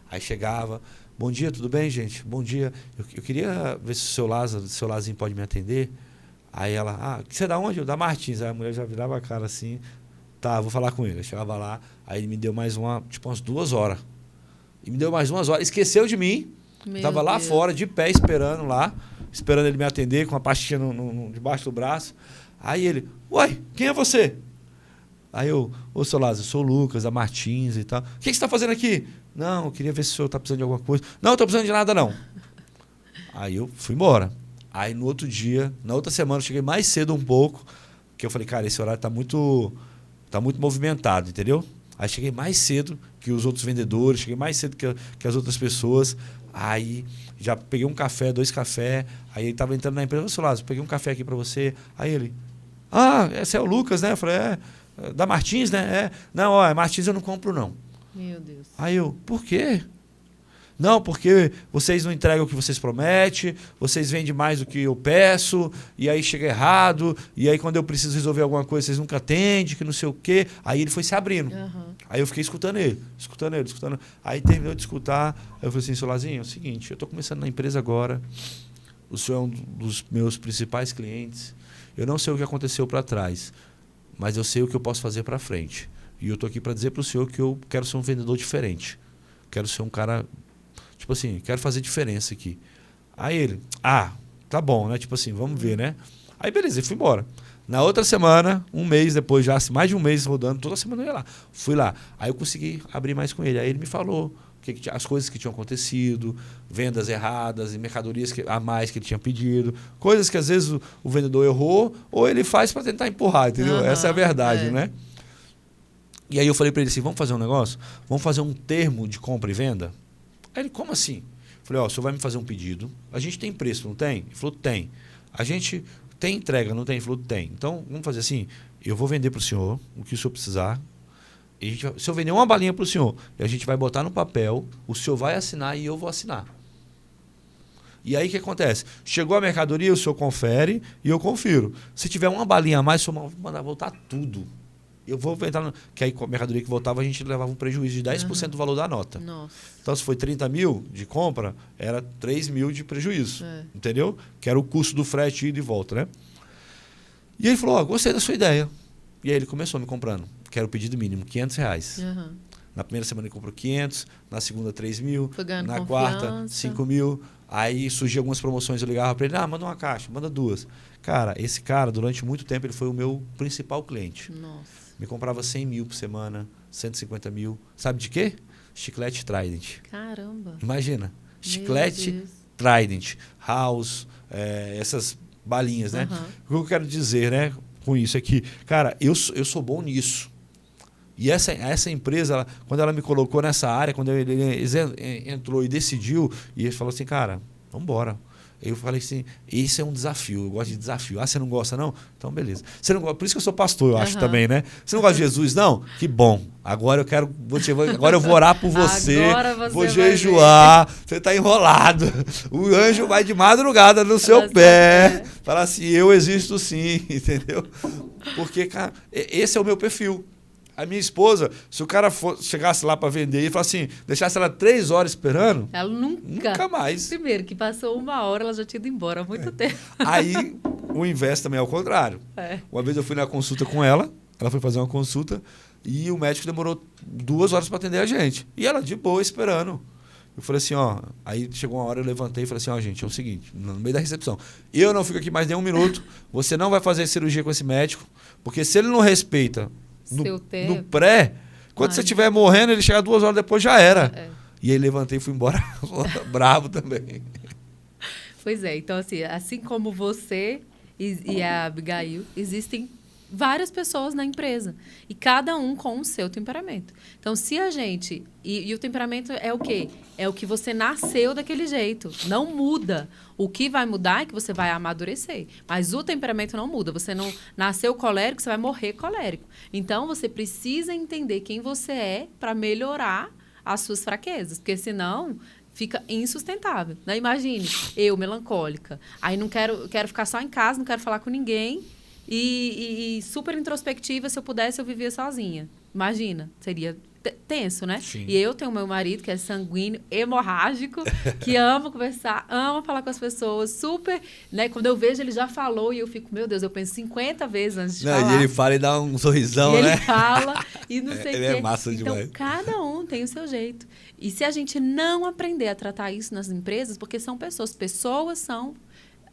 Speaker 2: Aí chegava, bom dia, tudo bem, gente? Bom dia. Eu queria ver se o seu Lazinho pode me atender. Aí ela, você é da onde? Da Martins. Aí a mulher já virava a cara assim, tá, vou falar com ele. Eu chegava lá, aí ele me deu mais umas 2 horas. E me deu mais umas horas, esqueceu de mim. Estava lá fora, de pé, esperando ele me atender, com a pastinha debaixo do braço. Aí ele, uai, quem é você? Aí eu, seu Lázaro, eu sou o Lucas, da Martins e tal. O que você está fazendo aqui? Não, eu queria ver se o senhor está precisando de alguma coisa. Não, não estou precisando de nada, não. Aí eu fui embora. Aí no outro dia, na outra semana, eu cheguei mais cedo um pouco, que eu falei, cara, esse horário está muito movimentado, entendeu? Aí cheguei mais cedo que os outros vendedores, cheguei mais cedo que as outras pessoas. Aí já peguei um café, 2 cafés. Aí ele estava entrando na empresa, seu Lázaro, peguei um café aqui para você. Aí ele, esse é o Lucas, né? Eu falei, da Martins, né? Não, Martins eu não compro, não.
Speaker 1: Meu Deus.
Speaker 2: Aí eu, por quê? Não, porque vocês não entregam o que vocês prometem, vocês vendem mais do que eu peço, e aí chega errado, e aí quando eu preciso resolver alguma coisa, vocês nunca atendem, que não sei o quê. Aí ele foi se abrindo. Uhum. Aí eu fiquei escutando ele. Aí terminou de escutar, aí eu falei assim, seu Lazinho, é o seguinte, eu estou começando na empresa agora, o senhor é um dos meus principais clientes, eu não sei o que aconteceu para trás, mas eu sei o que eu posso fazer para frente. E eu estou aqui para dizer para o senhor que eu quero ser um vendedor diferente. Quero ser um cara, tipo assim, quero fazer diferença aqui. Aí ele, tá bom, né? Tipo assim, vamos ver, né? Aí beleza, eu fui embora. Na outra semana, um mês depois, já mais de um mês rodando, toda semana eu ia lá. Fui lá. Aí eu consegui abrir mais com ele. Aí ele me falou as coisas que tinham acontecido, vendas erradas e mercadorias a mais que ele tinha pedido, coisas que às vezes o vendedor errou ou ele faz para tentar empurrar, entendeu? Uhum, essa é a verdade, né? E aí eu falei para ele assim, vamos fazer um negócio? Vamos fazer um termo de compra e venda? Aí ele, como assim? Eu falei, o senhor vai me fazer um pedido, a gente tem preço, não tem? Ele falou, tem. A gente tem entrega, não tem? Ele falou, tem. Então, vamos fazer assim, eu vou vender para o senhor o que o senhor precisar. Se eu vender uma balinha para o senhor, a gente vai botar no papel, o senhor vai assinar e eu vou assinar. E aí o que acontece? Chegou a mercadoria, o senhor confere e eu confiro. Se tiver uma balinha a mais, o senhor vai mandar voltar tudo. Eu vou entrar que aí com a mercadoria que voltava, a gente levava um prejuízo de 10% do valor da nota.
Speaker 1: Nossa.
Speaker 2: Então, se foi 30 mil de compra, era 3 mil de prejuízo. Entendeu? Que era o custo do frete ida e volta, né? E ele falou, gostei da sua ideia. E aí ele começou me comprando. Que era o pedido mínimo, R$500.
Speaker 1: Uhum.
Speaker 2: Na primeira semana ele comprou 500, na segunda 3 mil, na
Speaker 1: confiança.
Speaker 2: Quarta 5 mil. Aí surgiam algumas promoções, eu ligava para ele, manda uma caixa, manda 2. Cara, esse cara, durante muito tempo, ele foi o meu principal cliente.
Speaker 1: Nossa.
Speaker 2: Me comprava 100 mil por semana, 150 mil. Sabe de quê? Chiclete Trident.
Speaker 1: Caramba.
Speaker 2: Imagina, chiclete Trident, House, essas balinhas, né? O que eu quero dizer, né, com isso aqui? Cara, eu sou bom nisso. E essa empresa, quando ela me colocou nessa área, quando ele entrou e decidiu, e ele falou assim, cara, vamos embora. Eu falei assim, esse é um desafio, eu gosto de desafio. Você não gosta não? Então beleza. Você não gosta, por isso que eu sou pastor, eu acho também, né? Você não gosta de Jesus não? Que bom. Agora eu vou orar por você, vou jejuar, você está enrolado. O anjo vai de madrugada no seu pé, falar assim, eu existo sim, entendeu? Porque, cara, esse é o meu perfil. A minha esposa, se o cara chegasse lá para vender e falasse assim, deixasse ela 3 horas esperando...
Speaker 1: Ela nunca mais. Primeiro, que passou 1 hora, ela já tinha ido embora há muito tempo.
Speaker 2: Aí, o inverso também é o contrário. Uma vez eu fui na consulta com ela foi fazer uma consulta e o médico demorou 2 horas para atender a gente. E ela de boa, esperando. Eu falei assim, aí chegou uma hora, eu levantei e falei assim, gente, é o seguinte, no meio da recepção, eu não fico aqui mais nem 1 minuto, você não vai fazer cirurgia com esse médico, porque se ele não respeita... No pré, quando você estiver morrendo, ele chegar 2 horas depois, já era. E aí levantei e fui embora bravo também.
Speaker 1: Pois é, então assim como você, e a Abigail, existem várias pessoas na empresa. E cada um com o seu temperamento. Então, se a gente... E o temperamento é o quê? É o que você nasceu daquele jeito. Não muda. O que vai mudar é que você vai amadurecer. Mas o temperamento não muda. Você não nasceu colérico, você vai morrer colérico. Então, você precisa entender quem você é para melhorar as suas fraquezas. Porque, senão... fica insustentável. Né? Imagine, eu, melancólica. Aí não quero ficar só em casa, não quero falar com ninguém. E super introspectiva, se eu pudesse, eu vivia sozinha. Imagina, seria tenso, né?
Speaker 2: Sim.
Speaker 1: E eu tenho meu marido, que é sanguíneo, hemorrágico, que ama conversar, ama falar com as pessoas, super... Né? Quando eu vejo, ele já falou e eu fico, meu Deus, eu penso 50 vezes antes de falar.
Speaker 2: E ele fala e dá um sorrisão,
Speaker 1: e
Speaker 2: né?
Speaker 1: ele fala e não sei o quê.
Speaker 2: Ele é massa
Speaker 1: então,
Speaker 2: demais.
Speaker 1: cada um tem o seu jeito. E se a gente não aprender a tratar isso nas empresas, porque são pessoas são...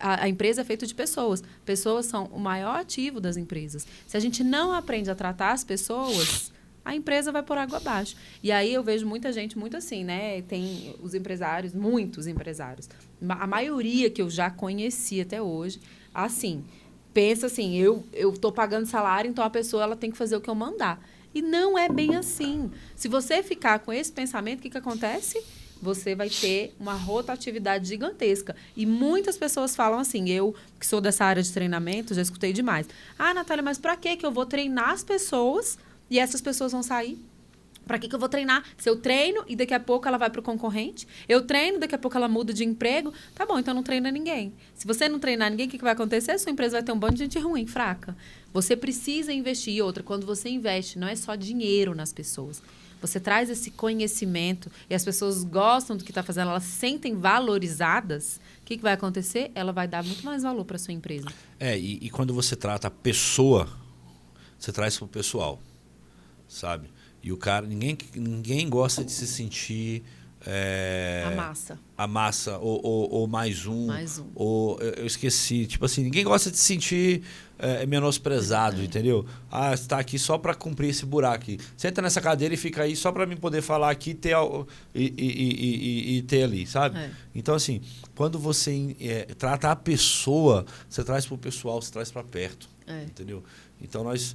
Speaker 1: A empresa é feita de pessoas. Pessoas são o maior ativo das empresas. Se a gente não aprende a tratar as pessoas, a empresa vai por água abaixo. E aí eu vejo muita gente muito assim, né? Tem os empresários, muitos empresários. A maioria que eu já conheci até hoje, assim, pensa assim, eu estou pagando salário, então a pessoa ela tem que fazer o que eu mandar. E não é bem assim. Se você ficar com esse pensamento, o que acontece? Você vai ter uma rotatividade gigantesca. E muitas pessoas falam assim, eu que sou dessa área de treinamento, já escutei demais. Ah, Natália, mas para que eu vou treinar as pessoas e essas pessoas vão sair? Para que eu vou treinar? Se eu treino e daqui a pouco ela vai para o concorrente, eu treino, daqui a pouco ela muda de emprego, tá bom, então não treina ninguém. Se você não treinar ninguém, o que vai acontecer? A sua empresa vai ter um bando de gente ruim, fraca. Você precisa investir. E outra, quando você investe, não é só dinheiro nas pessoas. Você traz esse conhecimento e as pessoas gostam do que está fazendo, elas se sentem valorizadas, o que vai acontecer? Ela vai dar muito mais valor para a sua empresa.
Speaker 2: E quando você trata a pessoa, você traz para o pessoal, sabe? E o cara, ninguém gosta de se sentir...
Speaker 1: a
Speaker 2: massa, ou mais um. Ou eu esqueci. Tipo assim, ninguém gosta de se sentir menosprezado, entendeu? Ah, você está aqui só para cumprir esse buraco aqui. Senta nessa cadeira e fica aí só para mim poder falar aqui e ter ali, sabe? Então, assim, quando você trata a pessoa, você traz para o pessoal, você traz para perto. Entendeu? Então, nós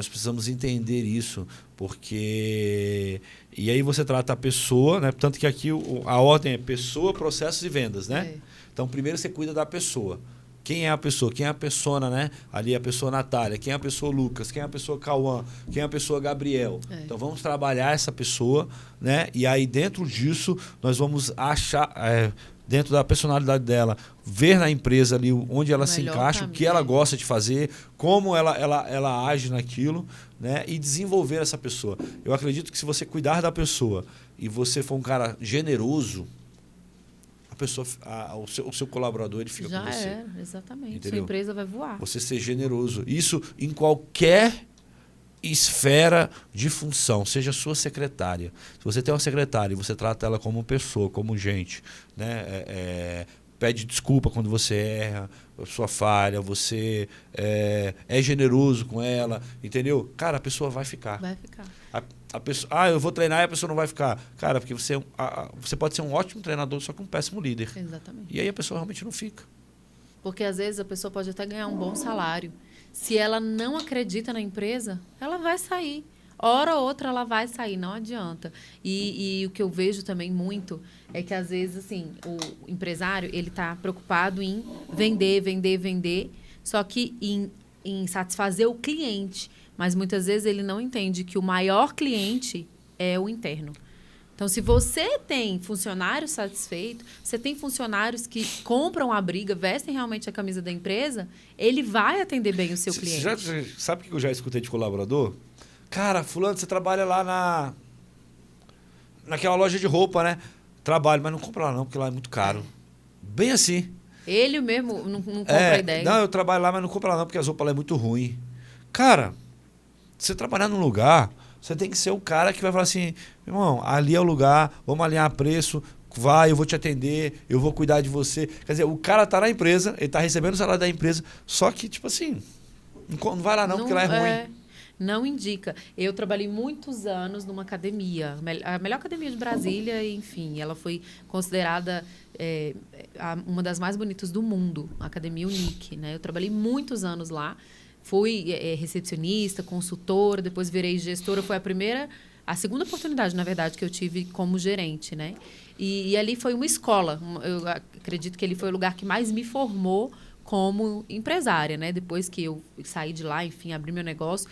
Speaker 2: precisamos entender isso, porque... E aí você trata a pessoa, né? Tanto que aqui a ordem é pessoa, processos e vendas, né? Então, primeiro você cuida da pessoa. Quem é a pessoa? Quem é a persona, né? Ali é a pessoa Natália. Quem é a pessoa Lucas? Quem é a pessoa Cauã? Quem é a pessoa Gabriel? Então, vamos trabalhar essa pessoa, né? E aí, dentro disso, nós vamos achar... dentro da personalidade dela, ver na empresa ali onde ela se encaixa, o que ela gosta de fazer, como ela age naquilo, né? E desenvolver essa pessoa. Eu acredito que se você cuidar da pessoa e você for um cara generoso, a pessoa, o seu colaborador ele fica com você.
Speaker 1: Exatamente.
Speaker 2: Entendeu?
Speaker 1: Sua empresa vai voar.
Speaker 2: Você ser generoso. Isso em qualquer esfera de função, seja sua secretária. Se você tem uma secretária e você trata ela como pessoa, como gente, né? Pede desculpa quando você erra, sua falha, você é generoso com ela, entendeu? Cara, a pessoa vai ficar.
Speaker 1: Vai ficar.
Speaker 2: A pessoa, eu vou treinar e a pessoa não vai ficar. Cara, porque você pode ser um ótimo treinador, só que um péssimo líder.
Speaker 1: Exatamente.
Speaker 2: E aí a pessoa realmente não fica.
Speaker 1: Porque às vezes a pessoa pode até ganhar um bom salário. Se ela não acredita na empresa, ela vai sair. Hora ou outra ela vai sair, não adianta. E o que eu vejo também muito é que, às vezes, assim, o empresário ele está preocupado em vender, só que em satisfazer o cliente. Mas muitas vezes ele não entende que o maior cliente é o interno. Então, se você tem funcionários satisfeitos, você tem funcionários que compram a briga, vestem realmente a camisa da empresa, ele vai atender bem o seu cliente.
Speaker 2: Sabe o que eu já escutei de colaborador? Cara, fulano, você trabalha lá naquela loja de roupa, né? Trabalho, mas não compra lá não, porque lá é muito caro. Bem assim.
Speaker 1: Ele mesmo não compra a ideia.
Speaker 2: Não, eu trabalho lá, mas não compra lá não, porque as roupas lá é muito ruim. Cara, você trabalhar num lugar, você tem que ser o cara que vai falar assim, irmão, ali é o lugar, vamos alinhar preço, vai, eu vou te atender, eu vou cuidar de você. Quer dizer, o cara tá na empresa, ele tá recebendo o salário da empresa, só que, tipo assim, não vai lá não, porque lá é ruim.
Speaker 1: não indica. Eu trabalhei muitos anos numa academia, a melhor academia de Brasília, enfim, ela foi considerada uma das mais bonitas do mundo, a Academia Unique, né? Eu trabalhei muitos anos lá, fui recepcionista, consultora, depois virei gestora, foi a segunda oportunidade, na verdade, que eu tive como gerente, né? E ali foi uma escola, eu acredito que ele foi o lugar que mais me formou como empresária, né? Depois que eu saí de lá, enfim, abri meu negócio.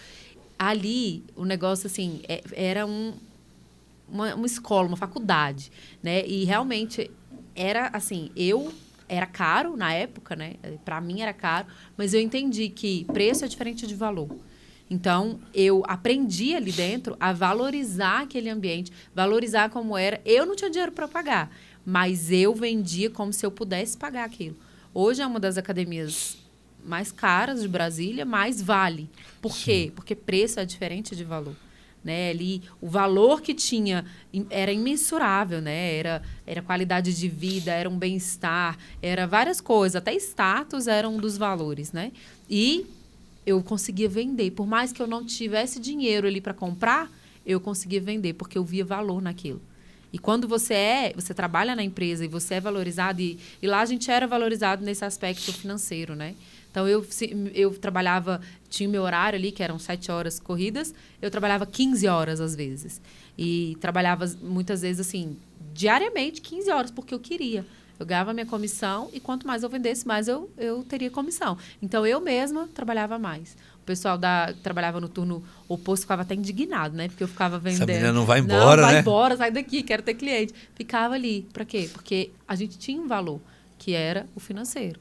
Speaker 1: Ali, o negócio, assim, era uma escola, uma faculdade, né? E realmente era, assim, era caro na época, né? Para mim era caro, mas eu entendi que preço é diferente de valor. Então, eu aprendi ali dentro a valorizar aquele ambiente, valorizar como era. Eu não tinha dinheiro para pagar, mas eu vendia como se eu pudesse pagar aquilo. Hoje é uma das academias mais caras de Brasília, mas vale. Por quê? Porque preço é diferente de valor. Né? Ali, o valor que tinha era imensurável, né? Era qualidade de vida, era um bem-estar, era várias coisas, até status era um dos valores, né? E eu conseguia vender. Por mais que eu não tivesse dinheiro ali para comprar, eu conseguia vender, porque eu via valor naquilo. E quando você trabalha na empresa e você é valorizado, e lá a gente era valorizado nesse aspecto financeiro, né? Então, eu trabalhava, tinha o meu horário ali, que eram 7 horas corridas, eu trabalhava 15 horas às vezes. E trabalhava muitas vezes, assim, diariamente, 15 horas, porque eu queria. Eu ganhava minha comissão e quanto mais eu vendesse, mais eu teria comissão. Então, eu mesma trabalhava mais. O pessoal que trabalhava no turno oposto ficava até indignado, né? Porque eu ficava vendendo.
Speaker 2: Essa menina não vai embora,
Speaker 1: né? Vai
Speaker 2: né?
Speaker 1: embora, sai daqui, quero ter cliente. Ficava ali. Para quê? Porque a gente tinha um valor, que era o financeiro.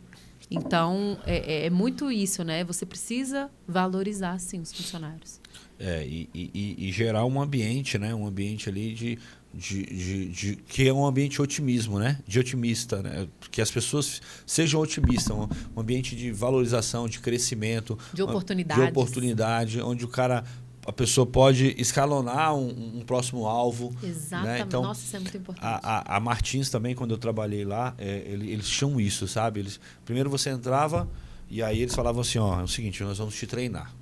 Speaker 1: Então, é muito isso, né? Você precisa valorizar, sim, os funcionários.
Speaker 2: E gerar um ambiente, né? Um ambiente ali que é um ambiente de otimismo, né? De otimista, né? Que as pessoas sejam otimistas, um ambiente de valorização, de crescimento,
Speaker 1: de oportunidades.
Speaker 2: De oportunidade, onde a pessoa pode escalonar um próximo alvo.
Speaker 1: Exatamente.
Speaker 2: Né? Então,
Speaker 1: nossa, isso é muito importante.
Speaker 2: A Martins também, quando eu trabalhei lá, eles tinham isso, sabe? Primeiro você entrava e aí eles falavam assim, ó, é o seguinte, nós vamos te treinar.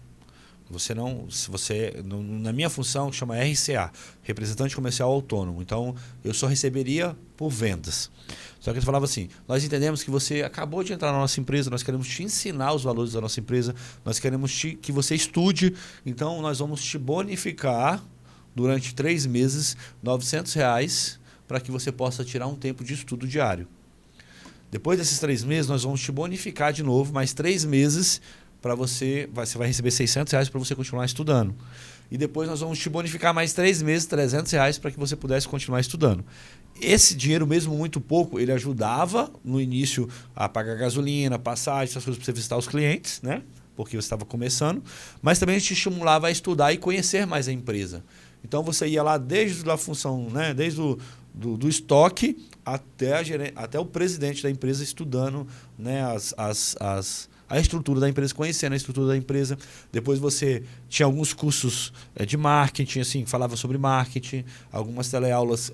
Speaker 2: Na minha função, que chama RCA, Representante Comercial Autônomo. Então, eu só receberia por vendas. Só que eles falavam assim, nós entendemos que você acabou de entrar na nossa empresa, nós queremos te ensinar os valores da nossa empresa, nós queremos que você estude, então nós vamos te bonificar durante 3 meses, R$900, para que você possa tirar um tempo de estudo diário. Depois desses 3 meses, nós vamos te bonificar de novo, mais 3 meses, para você vai receber R$600 para você continuar estudando. E depois nós vamos te bonificar mais 3 meses, R$300 para que você pudesse continuar estudando. Esse dinheiro, mesmo muito pouco, ele ajudava no início a pagar gasolina, passagem, essas coisas para você visitar os clientes, né? Porque você estava começando, mas também te estimulava a estudar e conhecer mais a empresa. Então você ia lá desde a função, né? Desde do estoque até o presidente da empresa estudando, né? A estrutura da empresa, conhecendo a estrutura da empresa. Depois você tinha alguns cursos de marketing, assim, falava sobre marketing, algumas teleaulas,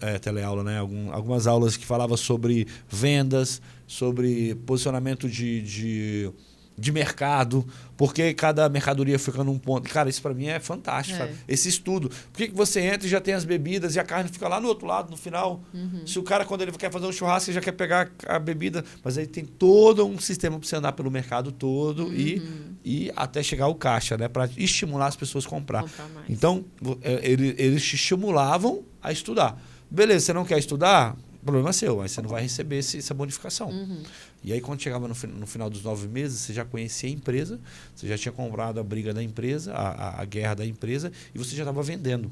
Speaker 2: né? Algumas aulas que falavam sobre vendas, sobre posicionamento de mercado, porque cada mercadoria fica num ponto. Cara, isso para mim é fantástico. Sabe? Esse estudo. Por que você entra e já tem as bebidas e a carne fica lá no outro lado, no final? Se o cara, quando ele quer fazer um churrasco, ele já quer pegar a bebida, mas aí tem todo um sistema para você andar pelo mercado todo e até chegar ao caixa, né? Para estimular as pessoas a comprar. Então, eles te estimulavam a estudar. Beleza, você não quer estudar? O problema é seu, aí você não vai receber essa bonificação. E aí, quando chegava no final dos 9 meses, você já conhecia a empresa, você já tinha comprado a briga da empresa, a guerra da empresa, e você já estava vendendo.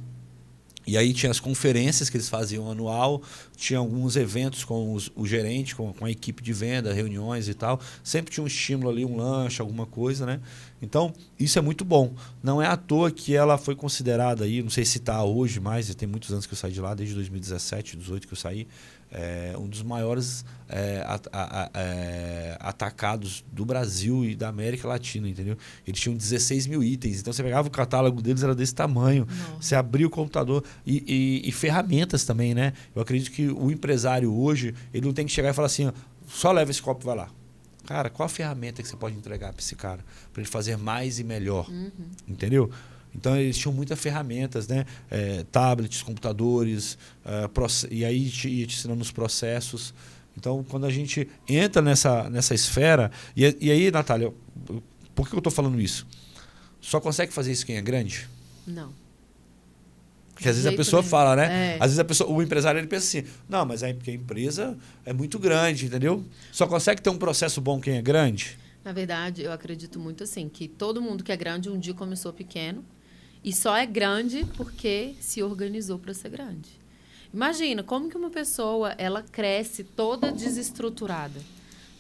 Speaker 2: E aí tinha as conferências que eles faziam anual, tinha alguns eventos com o gerente, com a equipe de venda, reuniões e tal. Sempre tinha um estímulo ali, um lanche, alguma coisa, né? Então, isso é muito bom. Não é à toa que ela foi considerada aí, não sei se está hoje mais, tem muitos anos que eu saí de lá, desde 2017, 2018 que eu saí, um dos maiores atacados do Brasil e da América Latina, entendeu? Eles tinham 16 mil itens, então você pegava o catálogo deles, era desse tamanho. Nossa. Você abria o computador e ferramentas também, né? Eu acredito que o empresário hoje, ele não tem que chegar e falar assim, ó, só leva esse copo e vai lá. Cara, qual a ferramenta que você pode entregar para esse cara? Para ele fazer mais e melhor. Entendeu? Então, eles tinham muitas ferramentas, né? Tablets, computadores, e aí ia te ensinando os processos. Então, quando a gente entra nessa esfera... E aí, Natália, por que eu estou falando isso? Só consegue fazer isso quem é grande?
Speaker 1: Não.
Speaker 2: Porque às vezes a pessoa fala, né?
Speaker 1: É.
Speaker 2: Às vezes o empresário ele pensa assim, não, mas porque a empresa é muito grande, entendeu? Só consegue ter um processo bom quem é grande?
Speaker 1: Na verdade, eu acredito muito assim, que todo mundo que é grande um dia começou pequeno e só é grande porque se organizou para ser grande. Imagina, como que uma pessoa, ela cresce toda desestruturada?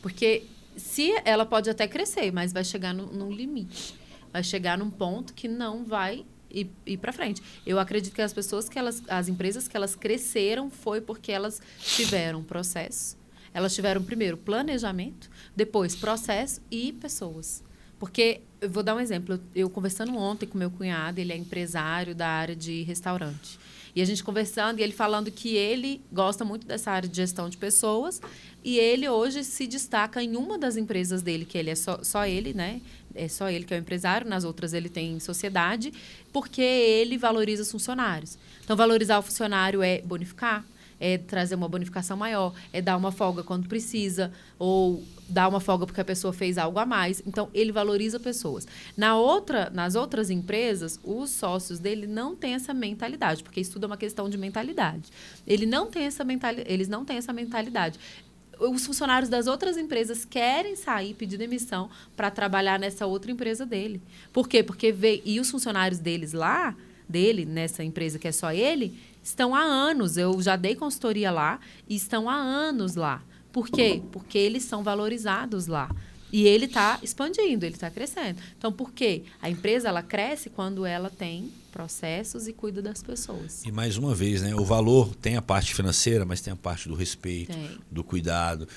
Speaker 1: Porque se ela pode até crescer, mas vai chegar num limite. Vai chegar num ponto que não vai ir para frente. Eu acredito que as empresas que elas cresceram foi porque elas tiveram processo. Elas tiveram primeiro planejamento, depois processo e pessoas. Porque, eu vou dar um exemplo, eu conversando ontem com meu cunhado, ele é empresário da área de restaurante. E a gente conversando e ele falando que ele gosta muito dessa área de gestão de pessoas e ele hoje se destaca em uma das empresas dele, que ele é só ele, né? É só ele que é o empresário, nas outras ele tem sociedade, porque ele valoriza os funcionários. Então, valorizar o funcionário é bonificar, é trazer uma bonificação maior, é dar uma folga quando precisa, ou dar uma folga porque a pessoa fez algo a mais. Então, ele valoriza pessoas. Nas outras empresas, os sócios dele não têm essa mentalidade, porque isso tudo é uma questão de mentalidade. Eles não têm essa mentalidade. Os funcionários das outras empresas querem sair, pedir demissão para trabalhar nessa outra empresa dele. Por quê? Porque e os funcionários dele, nessa empresa que é só ele, estão há anos. Eu já dei consultoria lá e estão há anos lá. Por quê? Porque eles são valorizados lá. E ele está expandindo, ele está crescendo. Então, por quê? A empresa ela cresce quando ela tem processos e cuida das pessoas.
Speaker 2: E mais uma vez, né? O valor tem a parte financeira, mas tem a parte do respeito, do cuidado,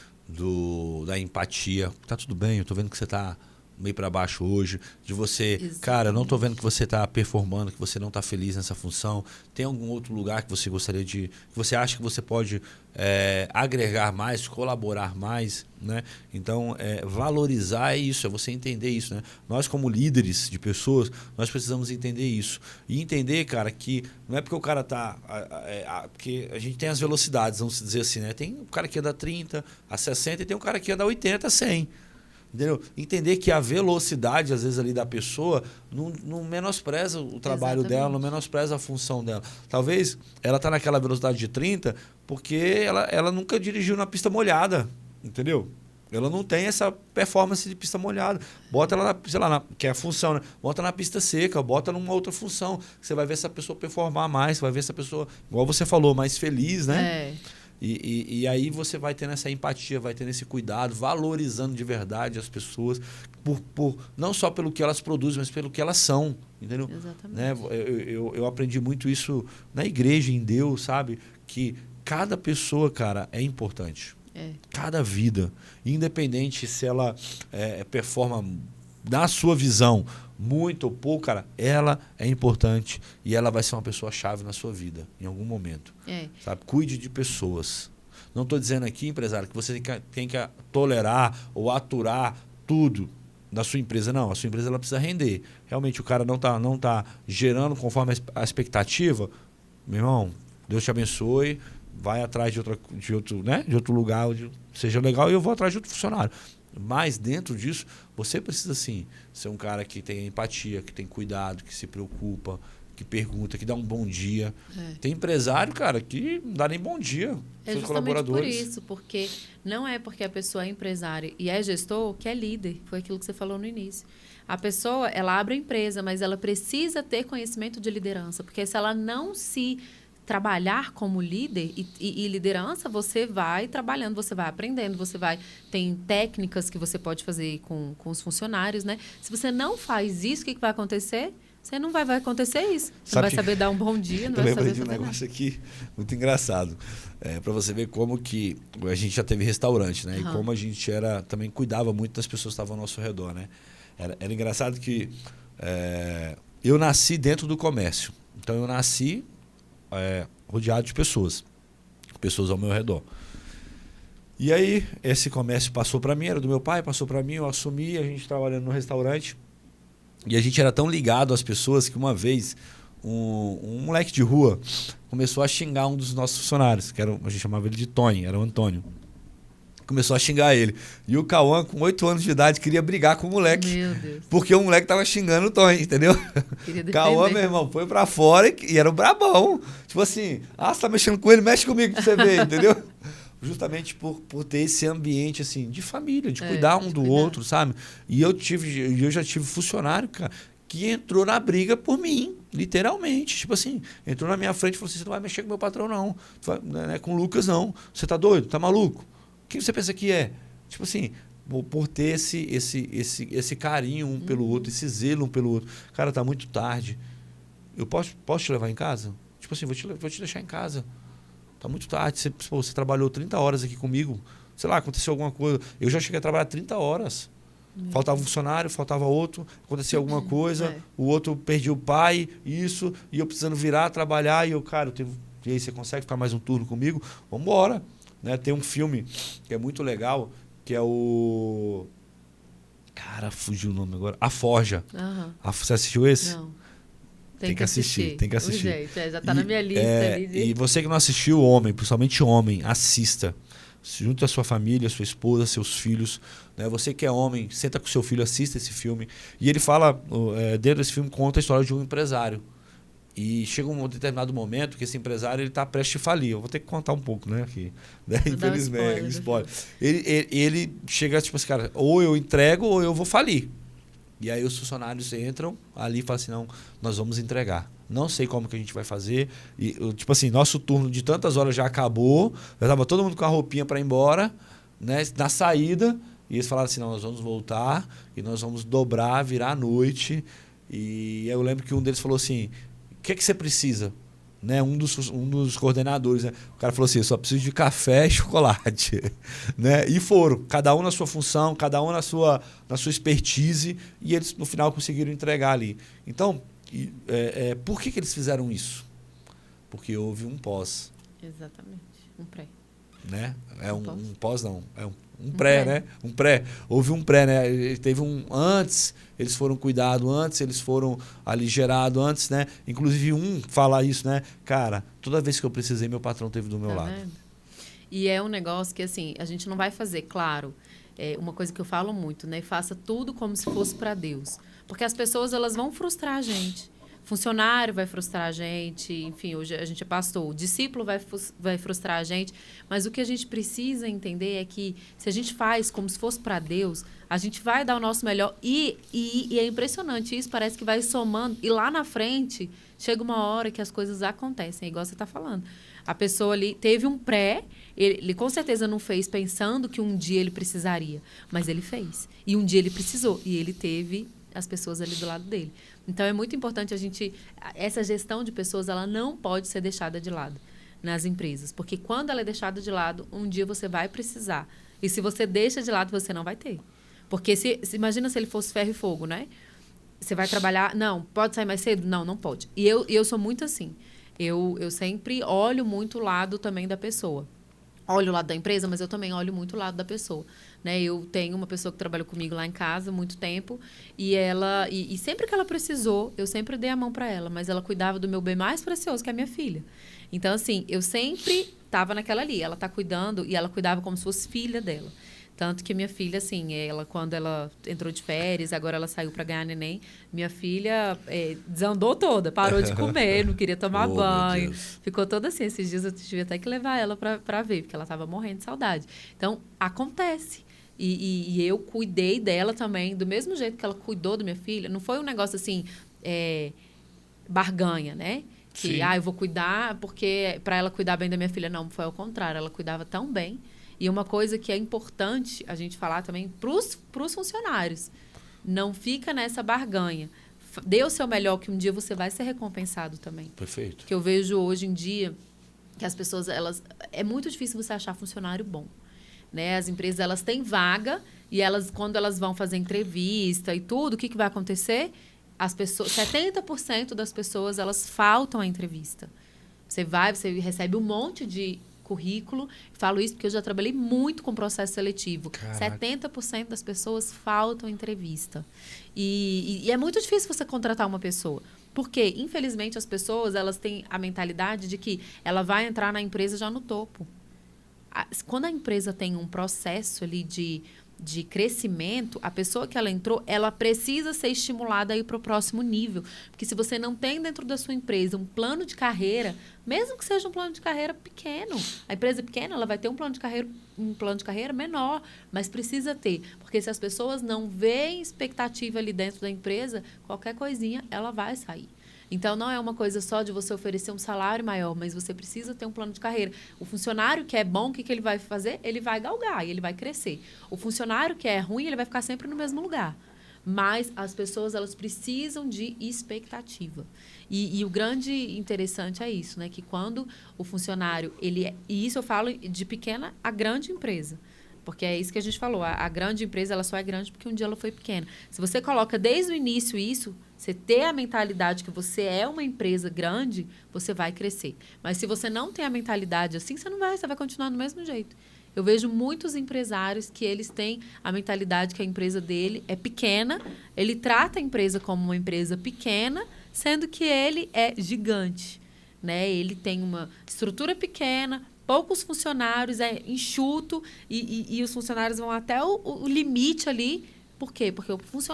Speaker 2: da empatia. Tá tudo bem, eu tô vendo que você tá meio para baixo hoje, de você, exatamente. Cara, eu não tô vendo que você tá performando, que você não tá feliz nessa função. Tem algum outro lugar que você gostaria que você acha que você pode agregar mais, colaborar mais, né? Então, valorizar é isso, é você entender isso, né? Nós como líderes de pessoas, nós precisamos entender isso. E entender, cara, que não é porque o cara tá... porque a gente tem as velocidades, vamos dizer assim, né? Tem o cara que anda 30 a 60 e tem o cara que anda 80 a 100. Entendeu? Entender que a velocidade, às vezes, ali da pessoa não menospreza o trabalho Exatamente. Dela, não menospreza a função dela. Talvez ela está naquela velocidade de 30 porque ela nunca dirigiu na pista molhada, entendeu? Ela não tem essa performance de pista molhada. Bota ela, que é a função, né? Bota na pista seca, bota numa outra função. Você vai ver essa pessoa performar mais, você vai ver essa pessoa, igual você falou, mais feliz, né? E aí você vai tendo essa empatia, vai tendo esse cuidado, valorizando de verdade as pessoas, não só pelo que elas produzem, mas pelo que elas são, entendeu?
Speaker 1: Exatamente.
Speaker 2: Né? Eu aprendi muito isso na igreja, em Deus, sabe? Que cada pessoa, cara, é importante. Cada vida, independente se ela performa na sua visão muito ou pouco, cara, ela é importante e ela vai ser uma pessoa-chave na sua vida, em algum momento. Sabe? Cuide de pessoas. Não estou dizendo aqui, empresário, que você tem que tolerar ou aturar tudo da sua empresa. Não, a sua empresa ela precisa render. Realmente o cara não tá gerando conforme a expectativa. Meu irmão, Deus te abençoe, vai atrás de outro lugar onde seja legal e eu vou atrás de outro funcionário. Mas dentro disso, você precisa sim ser um cara que tem empatia, que tem cuidado, que se preocupa, que pergunta, que dá um bom dia. Tem empresário, cara, que não dá nem bom dia para seus colaboradores.
Speaker 1: Por isso, porque não é porque a pessoa é empresária e é gestor que é líder. Foi aquilo que você falou no início. A pessoa, ela abre a empresa, mas ela precisa ter conhecimento de liderança, porque se ela não se trabalhar como líder e liderança, você vai trabalhando, você vai aprendendo, tem técnicas que você pode fazer com os funcionários, né? Se você não faz isso, o que vai acontecer? Você não vai acontecer isso. Você não vai saber dar um bom dia, não vai saber fazer nada. Eu lembrei de um negócio
Speaker 2: aqui muito engraçado, para você ver como que a gente já teve restaurante, né? E como a gente também cuidava muito das pessoas que estavam ao nosso redor, né? Era engraçado que eu nasci dentro do comércio. Então, eu nasci rodeado de pessoas ao meu redor. E aí, esse comércio passou para mim, era do meu pai, passou para mim, eu assumi, a gente trabalhando no restaurante. E a gente era tão ligado às pessoas que uma vez um moleque de rua começou a xingar um dos nossos funcionários, a gente chamava ele de Tony, era o Antônio. Começou a xingar ele. E o Cauã, com 8 anos de idade, queria brigar com o moleque.
Speaker 1: Meu Deus.
Speaker 2: Porque o moleque tava xingando o Tony, entendeu? Cauã, meu irmão, foi pra fora e era o brabão. Tipo assim, você tá mexendo com ele, mexe comigo pra você ver, entendeu? Justamente por ter esse ambiente, assim, de família, de cuidar um do outro, sabe? E eu já tive funcionário, cara, que entrou na briga por mim, literalmente. Tipo assim, entrou na minha frente e falou assim, você não vai mexer com meu patrão, não. Não com o Lucas, não. Você tá doido? Tá maluco? Quem você pensa que é? Tipo assim, por ter esse carinho um pelo outro, esse zelo um pelo outro. Cara, tá muito tarde. Eu posso te levar em casa? Tipo assim, vou te deixar em casa. Tá muito tarde. Você trabalhou 30 horas aqui comigo. Sei lá, aconteceu alguma coisa. Eu já cheguei a trabalhar 30 horas. Faltava um funcionário, faltava outro. Acontecia alguma coisa. O outro perdia o pai, isso. E eu precisando virar, trabalhar. E eu, cara, e aí, você consegue ficar mais um turno comigo? Vamos embora. Né? Tem um filme que é muito legal, que é o... Cara, fugiu o nome agora. A Forja. Você assistiu esse?
Speaker 1: Não.
Speaker 2: Tem que assistir. Tem que assistir.
Speaker 1: Gente, já tá na minha lista ali.
Speaker 2: E você que não assistiu, homem, principalmente homem, assista. Junto à sua família, sua esposa, seus filhos. Né? Você que é homem, senta com seu filho, assista esse filme. E ele fala, dentro desse filme, conta a história de um empresário. E chega um determinado momento que esse empresário está prestes a falir. Eu vou ter que contar um pouco, né? Aqui, né? Infelizmente, spoiler. Ele chega tipo assim, cara, ou eu entrego ou eu vou falir. E aí os funcionários entram ali e falam assim, não, nós vamos entregar. Não sei como que a gente vai fazer. E, tipo assim, nosso turno de tantas horas já acabou. Já estava todo mundo com a roupinha para ir embora, né? Na saída. E eles falaram assim, não, nós vamos voltar e nós vamos dobrar, virar a noite. E eu lembro que um deles falou assim, o que você precisa? Né? Um dos coordenadores, né? O cara falou assim, eu só preciso de café e chocolate. Né? E foram, cada um na sua função, cada um na sua expertise, e eles no final conseguiram entregar ali. Então, por que eles fizeram isso? Porque houve um pós.
Speaker 1: Exatamente, um pré.
Speaker 2: Né? Um pós não, um pré, né? Um pré. Houve um pré, né? Teve um antes, eles foram cuidados antes, eles foram aligerados antes, né? Inclusive fala isso, né? Cara, toda vez que eu precisei, meu patrão esteve do meu lado.
Speaker 1: Vendo? E é um negócio que, assim, a gente não vai fazer, claro, uma coisa que eu falo muito, né? Faça tudo como se fosse para Deus. Porque as pessoas, elas vão frustrar a gente. Funcionário vai frustrar a gente, enfim, hoje a gente é pastor, o discípulo vai frustrar a gente, mas o que a gente precisa entender é que se a gente faz como se fosse para Deus, a gente vai dar o nosso melhor e é impressionante isso, parece que vai somando, e lá na frente chega uma hora que as coisas acontecem, igual você está falando. A pessoa ali teve um pré, ele com certeza não fez pensando que um dia ele precisaria, mas ele fez, e um dia ele precisou, e ele teve as pessoas ali do lado dele. Então, é muito importante essa gestão de pessoas, ela não pode ser deixada de lado nas empresas. Porque quando ela é deixada de lado, um dia você vai precisar. E se você deixa de lado, você não vai ter. Porque imagina se ele fosse ferro e fogo, né? Você vai trabalhar, não, pode sair mais cedo? Não, não pode. E eu sou muito assim. Eu sempre olho muito o lado também da pessoa. Olho o lado da empresa, mas eu também olho muito o lado da pessoa. Né? Eu tenho uma pessoa que trabalhou comigo lá em casa há muito tempo e sempre que ela precisou, eu sempre dei a mão para ela, mas ela cuidava do meu bem mais precioso, que é a minha filha. Então, assim, eu sempre estava naquela ali. Ela está cuidando e ela cuidava como se fosse filha dela. Tanto que minha filha, assim, quando ela entrou de férias, agora ela saiu para ganhar neném, minha filha desandou toda, parou de comer, não queria tomar banho. Ficou toda assim. Esses dias eu tive até que levar ela para ver, porque ela estava morrendo de saudade. Então, acontece. E eu cuidei dela também, do mesmo jeito que ela cuidou da minha filha. Não foi um negócio assim, barganha, né? Que, eu vou cuidar porque para ela cuidar bem da minha filha. Não, foi ao contrário. Ela cuidava tão bem. E uma coisa que é importante a gente falar também para os funcionários. Não fica nessa barganha. Dê o seu melhor, que um dia você vai ser recompensado também.
Speaker 2: Perfeito.
Speaker 1: Que eu vejo hoje em dia que as pessoas, é muito difícil você achar funcionário bom. Né? As empresas, elas têm vaga e quando elas vão fazer entrevista e tudo, o que vai acontecer? As pessoas, 70% das pessoas, elas faltam à entrevista. Você recebe um monte de currículo. Falo isso porque eu já trabalhei muito com processo seletivo.
Speaker 2: Caraca.
Speaker 1: 70% das pessoas faltam entrevista. E é muito difícil você contratar uma pessoa. Porque, infelizmente, as pessoas elas têm a mentalidade de que ela vai entrar na empresa já no topo. Quando a empresa tem um processo ali de crescimento, a pessoa que ela entrou, ela precisa ser estimulada a ir para o próximo nível. Porque se você não tem dentro da sua empresa um plano de carreira, mesmo que seja um plano de carreira pequeno, a empresa pequena ela vai ter um plano de carreira menor, mas precisa ter. Porque se as pessoas não veem expectativa ali dentro da empresa, qualquer coisinha ela vai sair. Então, não é uma coisa só de você oferecer um salário maior, mas você precisa ter um plano de carreira. O funcionário que é bom, o que ele vai fazer? Ele vai galgar e ele vai crescer. O funcionário que é ruim, ele vai ficar sempre no mesmo lugar. Mas as pessoas, elas precisam de expectativa. E o grande interessante é isso, né? Que quando o funcionário, e isso eu falo de pequena a grande empresa. Porque é isso que a gente falou. A grande empresa, ela só é grande porque um dia ela foi pequena. Se você coloca desde o início isso, você ter a mentalidade que você é uma empresa grande, você vai crescer. Mas se você não tem a mentalidade assim, você vai continuar do mesmo jeito. Eu vejo muitos empresários que eles têm a mentalidade que a empresa dele é pequena, ele trata a empresa como uma empresa pequena, sendo que ele é gigante, né? Ele tem uma estrutura pequena, poucos funcionários, é enxuto e os funcionários vão até o limite ali. Por quê? Porque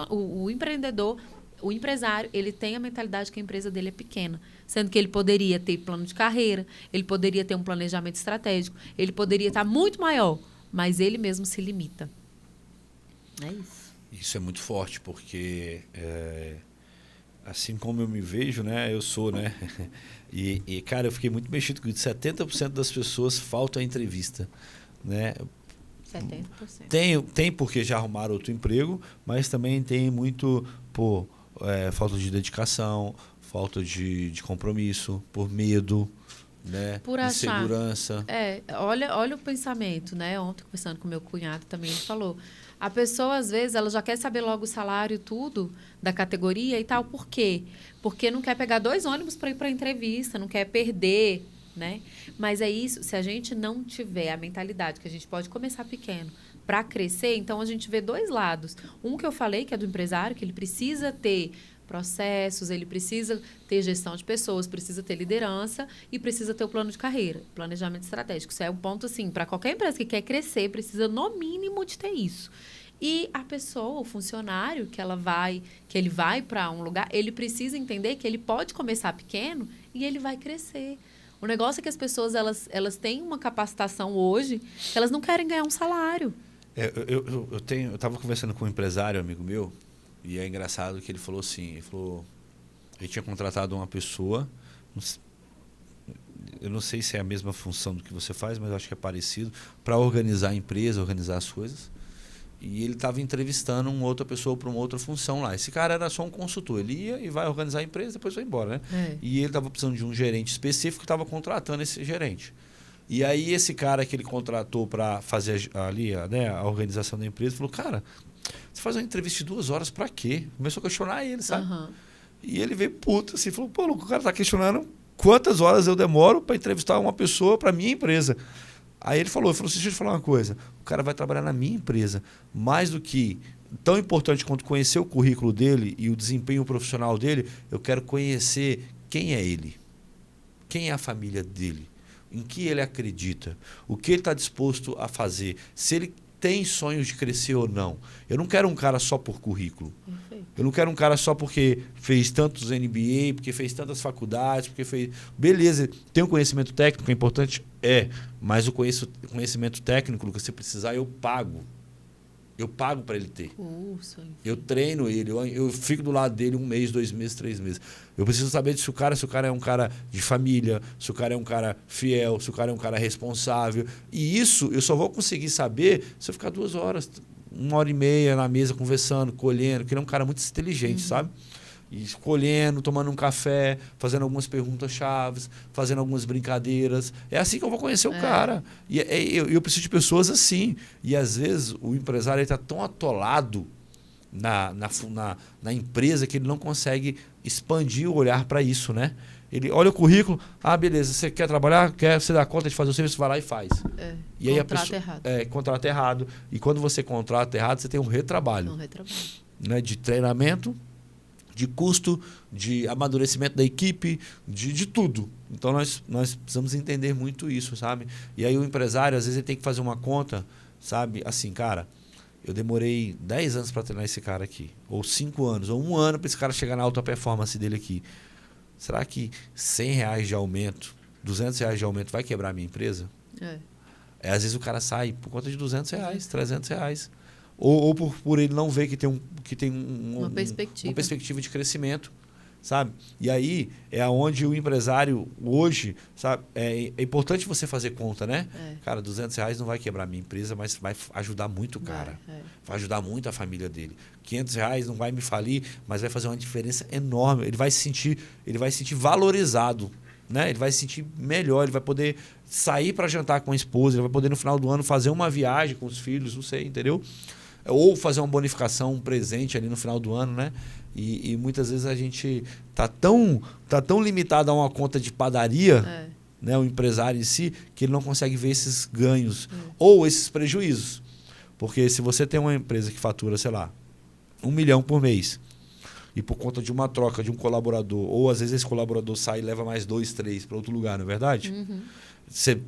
Speaker 1: o empreendedor, o empresário, ele tem a mentalidade que a empresa dele é pequena, sendo que ele poderia ter plano de carreira, ele poderia ter um planejamento estratégico, ele poderia estar muito maior, mas ele mesmo se limita. É isso.
Speaker 2: Isso é muito forte, porque assim como eu me vejo, né, eu sou, né? E cara, eu fiquei muito mexido com isso. 70% das pessoas faltam a entrevista, né?
Speaker 1: 70%.
Speaker 2: Tem porque já arrumaram outro emprego, mas também tem muito por falta de dedicação, falta de compromisso, por medo, né?
Speaker 1: Por achar.
Speaker 2: Insegurança.
Speaker 1: Olha o pensamento, né? Ontem, conversando com meu cunhado também, ele falou. A pessoa, às vezes, ela já quer saber logo o salário, tudo, da categoria e tal. Por quê? Porque não quer pegar 2 ônibus para ir para a entrevista, não quer perder, né? Mas é isso, se a gente não tiver a mentalidade que a gente pode começar pequeno para crescer, então a gente vê 2 lados. Um que eu falei, que é do empresário, que ele precisa ter processos, ele precisa ter gestão de pessoas, precisa ter liderança e precisa ter o plano de carreira, planejamento estratégico. Isso é um ponto, assim, para qualquer empresa que quer crescer, precisa, no mínimo, de ter isso. E a pessoa, o funcionário, que ele vai para um lugar, ele precisa entender que ele pode começar pequeno e ele vai crescer. O negócio é que as pessoas, elas têm uma capacitação hoje que elas não querem ganhar um salário.
Speaker 2: Eu estava conversando com um empresário, amigo meu, e é engraçado que ele falou assim, ele tinha contratado uma pessoa, eu não sei se é a mesma função do que você faz, mas eu acho que é parecido, para organizar a empresa, organizar as coisas. E ele estava entrevistando uma outra pessoa para uma outra função lá. Esse cara era só um consultor. Ele ia e vai organizar a empresa, depois vai embora, né? E ele estava precisando de um gerente específico e estava contratando esse gerente. E aí esse cara que ele contratou para fazer ali, né, a organização da empresa, falou, cara, você faz uma entrevista de 2 horas para quê? Começou a questionar ele, sabe?
Speaker 1: Uhum.
Speaker 2: E ele veio puto assim, falou, pô, o cara tá questionando quantas horas eu demoro para entrevistar uma pessoa para minha empresa. Aí ele falou assim, deixa eu te falar uma coisa, o cara vai trabalhar na minha empresa, mais do que, tão importante quanto conhecer o currículo dele e o desempenho profissional dele, eu quero conhecer quem é ele, quem é a família dele, em que ele acredita, o que ele está disposto a fazer, se ele tem sonhos de crescer ou não. Eu não quero um cara só por currículo.
Speaker 1: Perfeito.
Speaker 2: Eu não quero um cara só porque fez tantos NBA, porque fez tantas faculdades, porque fez... Beleza, tem um conhecimento técnico, é importante? Mas o conhecimento técnico que você precisar, eu pago. Eu pago para ele ter.
Speaker 1: Curso,
Speaker 2: eu treino ele, eu fico do lado dele 1 mês, 2 meses, 3 meses. Eu preciso saber se o cara é um cara de família, se o cara é um cara fiel, se o cara é um cara responsável. E isso eu só vou conseguir saber se eu ficar 2 horas, 1h30 na mesa conversando, colhendo, porque ele é um cara muito inteligente, sabe? E escolhendo, tomando um café, fazendo algumas perguntas chaves, fazendo algumas brincadeiras. É assim que eu vou conhecer o cara. E eu preciso de pessoas assim. E às vezes o empresário está tão atolado na empresa que ele não consegue expandir o olhar para isso, né? Ele olha o currículo, beleza, você quer trabalhar, quer, você dá conta de fazer o serviço, vai lá e faz. E aí
Speaker 1: contrata errado.
Speaker 2: Contrata errado. E quando você contrata errado, você tem um retrabalho. Né, de treinamento, de custo, de amadurecimento da equipe, de tudo. Então, nós precisamos entender muito isso, sabe? E aí o empresário, às vezes, ele tem que fazer uma conta, sabe? Assim, cara, eu demorei 10 anos para treinar esse cara aqui, ou 5 anos, ou 1 ano para esse cara chegar na alta performance dele aqui. Será que R$100 de aumento, R$200 de aumento vai quebrar a minha empresa? Às vezes o cara sai por conta de R$200, R$300. Ou por ele não ver que tem uma perspectiva de crescimento, sabe? E aí é onde o empresário hoje, sabe? É importante você fazer conta, né? Cara, R$200 não vai quebrar a minha empresa, mas vai ajudar muito o cara. Vai ajudar muito a família dele. R$500 não vai me falir, mas vai fazer uma diferença enorme. Ele vai se sentir valorizado, né? Ele vai se sentir melhor, ele vai poder sair para jantar com a esposa, ele vai poder no final do ano fazer uma viagem com os filhos, não sei, entendeu? Ou fazer uma bonificação, um presente ali no final do ano, né? E muitas vezes a gente tá tão limitado a uma conta de padaria, né? O empresário em si, que ele não consegue ver esses ganhos ou esses prejuízos. Porque se você tem uma empresa que fatura, sei lá, 1 milhão por mês, e por conta de uma troca de um colaborador, ou às vezes esse colaborador sai e leva mais 2, 3 para outro lugar, não é verdade? Você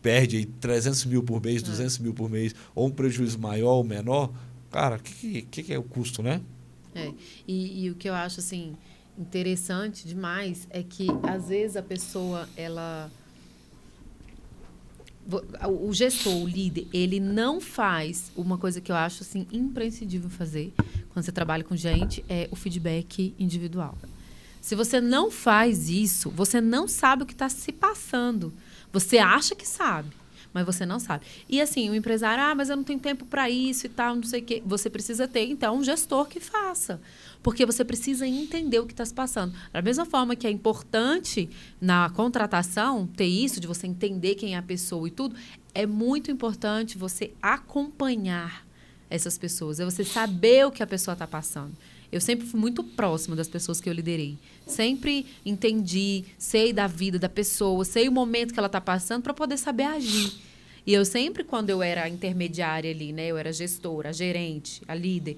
Speaker 2: perde aí 300 mil por mês, 200 mil por mês, ou um prejuízo maior ou menor, cara, o que é o custo, né?
Speaker 1: E o que eu acho assim interessante demais é que às vezes a pessoa, o gestor, o líder, ele não faz uma coisa que eu acho assim imprescindível fazer quando você trabalha com gente, é o feedback individual. Se você não faz isso, você não sabe o que está se passando. Você acha que sabe, mas você não sabe. E assim, o empresário, mas eu não tenho tempo para isso e tal, não sei o quê. Você precisa ter, então, um gestor que faça. Porque você precisa entender o que está se passando. Da mesma forma que é importante na contratação ter isso, de você entender quem é a pessoa e tudo, é muito importante você acompanhar essas pessoas. É você saber o que a pessoa está passando. Eu sempre fui muito próxima das pessoas que eu liderei. Sempre entendi, sei da vida da pessoa, sei o momento que ela está passando para poder saber agir. E eu sempre, quando eu era intermediária ali, né, eu era gestora, a gerente, a líder,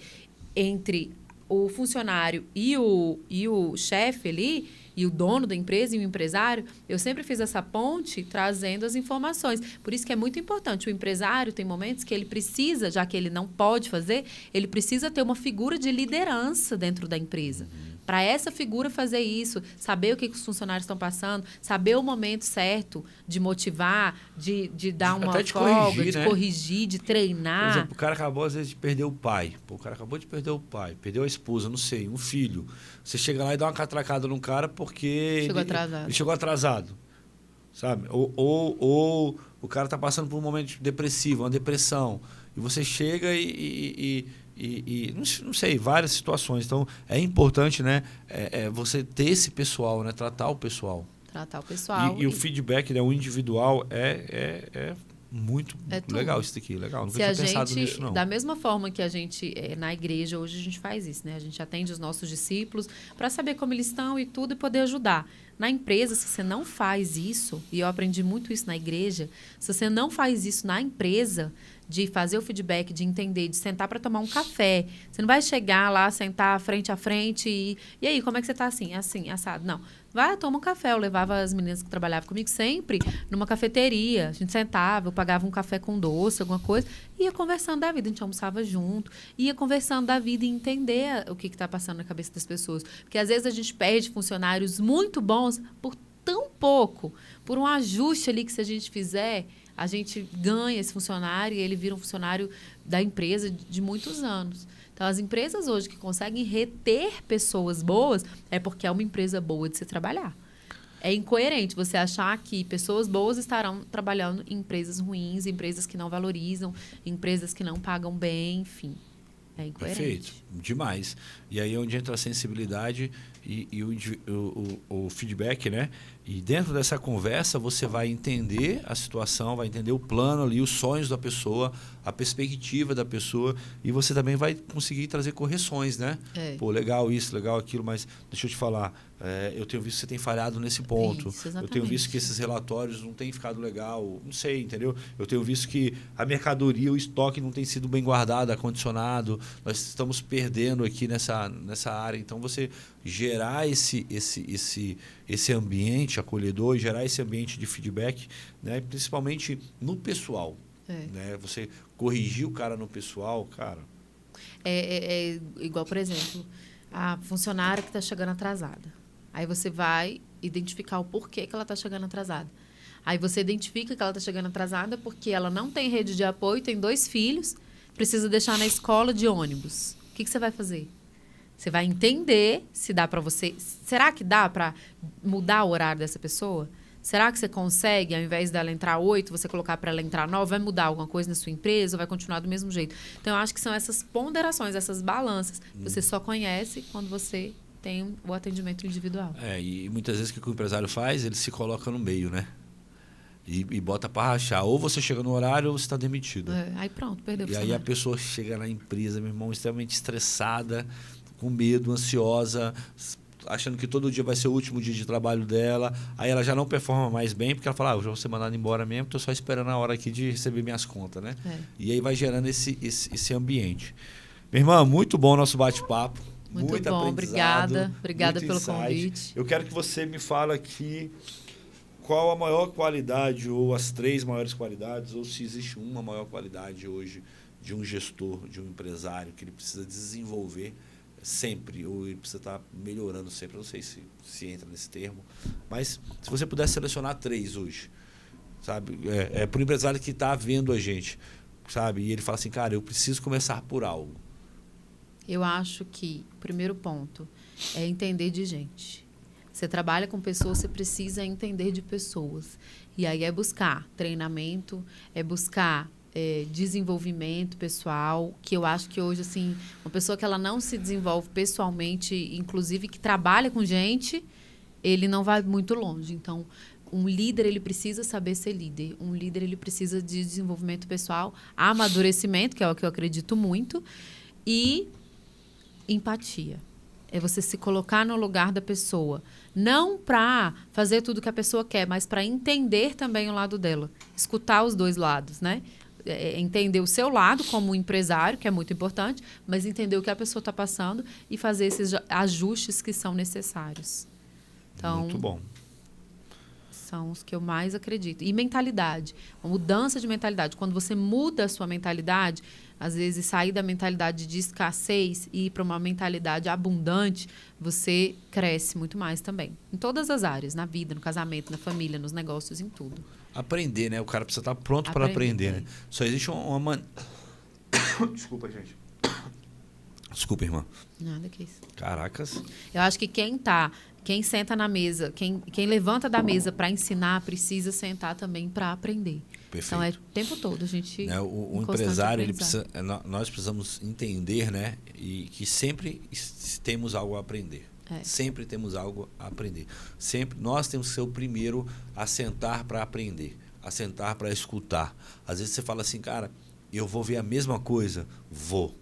Speaker 1: entre o funcionário e o chefe ali, e o dono da empresa e o empresário, eu sempre fiz essa ponte trazendo as informações. Por isso que é muito importante. O empresário tem momentos que ele precisa, já que ele não pode fazer, ele precisa ter uma figura de liderança dentro da empresa. Para essa figura fazer isso, saber o que os funcionários estão passando, saber o momento certo de motivar, de dar uma folga, de corrigir, de treinar.
Speaker 2: Por exemplo, o cara acabou, às vezes, de perder o pai. O cara acabou de perder o pai, perdeu a esposa, não sei, um filho. Você chega lá e dá uma catracada no cara porque ele chegou atrasado. Sabe? Ou o cara está passando por um momento depressivo, uma depressão. E você chega e não sei, várias situações. Então, é importante, né, você ter esse pessoal, né, tratar o pessoal. E o feedback, né, o individual é muito legal isso daqui. Legal, nunca tinha pensado nisso, não.
Speaker 1: Da mesma forma que a gente, na igreja, hoje a gente faz isso, né? A gente atende os nossos discípulos para saber como eles estão e tudo e poder ajudar. Na empresa, se você não faz isso, e eu aprendi muito isso na igreja, se você não faz isso na empresa, de fazer o feedback, de entender, de sentar para tomar um café. Você não vai chegar lá, sentar frente a frente e aí, como é que você está assim, assado? Não. Vai, toma um café. Eu levava as meninas que trabalhavam comigo sempre numa cafeteria. A gente sentava, eu pagava um café com doce, alguma coisa, e ia conversando da vida. A gente almoçava junto, ia conversando da vida e entender o que está passando na cabeça das pessoas. Porque às vezes a gente perde funcionários muito bons por tão pouco, por um ajuste ali que se a gente fizer, a gente ganha esse funcionário e ele vira um funcionário da empresa de muitos anos. Então, as empresas hoje que conseguem reter pessoas boas é porque é uma empresa boa de se trabalhar. É incoerente você achar que pessoas boas estarão trabalhando em empresas ruins, empresas que não valorizam, empresas que não pagam bem, enfim. É incoerente.
Speaker 2: Perfeito, demais. E aí é onde entra a sensibilidade e o feedback, né? E dentro dessa conversa você vai entender a situação, vai entender o plano ali, os sonhos da pessoa, a perspectiva da pessoa e você também vai conseguir trazer correções, né? Pô, legal isso, legal aquilo, mas deixa eu te falar, eu tenho visto que você tem falhado nesse ponto.
Speaker 1: Isso,
Speaker 2: eu tenho visto que esses relatórios não têm ficado legal, não sei, entendeu? Eu tenho visto que a mercadoria, o estoque não tem sido bem guardado, acondicionado, nós estamos perdendo aqui nessa área. Então, você gerar esse ambiente acolhedor, gerar esse ambiente de feedback, né? Principalmente no pessoal. Né? Você corrigir o cara no pessoal, cara...
Speaker 1: É igual, por exemplo, a funcionária que está chegando atrasada. Aí você vai identificar o porquê que ela está chegando atrasada. Aí você identifica que ela está chegando atrasada porque ela não tem rede de apoio, tem 2 filhos, precisa deixar na escola de ônibus. O que você vai fazer? Você vai entender se dá para você... Será que dá para mudar o horário dessa pessoa? Será que você consegue, ao invés dela entrar 8, você colocar para ela entrar 9, vai mudar alguma coisa na sua empresa ou vai continuar do mesmo jeito? Então, eu acho que são essas ponderações, essas balanças que você só conhece quando você tem o atendimento individual.
Speaker 2: E muitas vezes o que o empresário faz, ele se coloca no meio, né? E bota para rachar. Ou você chega no horário ou você está demitido.
Speaker 1: Aí pronto, perdeu o
Speaker 2: E aí a pessoa chega na empresa, meu irmão, extremamente estressada, com medo, ansiosa, achando que todo dia vai ser o último dia de trabalho dela. Aí ela já não performa mais bem, porque ela fala, eu já vou ser mandado embora mesmo, estou só esperando a hora aqui de receber minhas contas, né? E aí vai gerando esse ambiente. Minha irmã, muito bom o nosso bate-papo.
Speaker 1: Muito bom, obrigada pelo convite.
Speaker 2: Eu quero que você me fale aqui qual a maior qualidade, ou as 3 maiores qualidades, ou se existe uma maior qualidade hoje de um gestor, de um empresário, que ele precisa desenvolver sempre, ou ele precisa estar melhorando sempre. Eu não sei se entra nesse termo, mas se você pudesse selecionar 3 hoje, sabe? Para o empresário que está vendo a gente, sabe? E ele fala assim, cara, eu preciso começar por algo.
Speaker 1: Eu acho que o primeiro ponto é entender de gente. Você trabalha com pessoas, você precisa entender de pessoas. E aí é buscar treinamento, é buscar desenvolvimento pessoal, que eu acho que hoje, assim, uma pessoa que ela não se desenvolve pessoalmente, inclusive que trabalha com gente, ele não vai muito longe. Então, um líder, ele precisa saber ser líder. Um líder, ele precisa de desenvolvimento pessoal, amadurecimento, que é o que eu acredito muito, e empatia. É você se colocar no lugar da pessoa. Não para fazer tudo que a pessoa quer, mas para entender também o lado dela. Escutar os 2 lados, né? Entender o seu lado como empresário, que é muito importante, mas entender o que a pessoa está passando e fazer esses ajustes que são necessários. Então,
Speaker 2: muito bom.
Speaker 1: São os que eu mais acredito. E mentalidade, uma mudança de mentalidade. Quando você muda a sua mentalidade, às vezes sair da mentalidade de escassez e ir para uma mentalidade abundante, você cresce muito mais também. Em todas as áreas, na vida, no casamento, na família, nos negócios, em tudo.
Speaker 2: Aprender, né? O cara precisa estar pronto para aprender, né? Só existe uma... Desculpa, gente. Desculpa, irmã.
Speaker 1: Nada que isso.
Speaker 2: Caracas.
Speaker 1: Eu acho que quem senta na mesa, quem levanta da mesa para ensinar, precisa sentar também para aprender.
Speaker 2: Perfeito.
Speaker 1: Então, é o tempo todo a gente...
Speaker 2: Né? O empresário, nós precisamos entender, né? E que sempre temos algo a aprender. Sempre temos algo a aprender. Sempre nós temos que ser o primeiro a sentar para aprender, a sentar para escutar. Às vezes você fala assim, cara, eu vou ver a mesma coisa? Vou.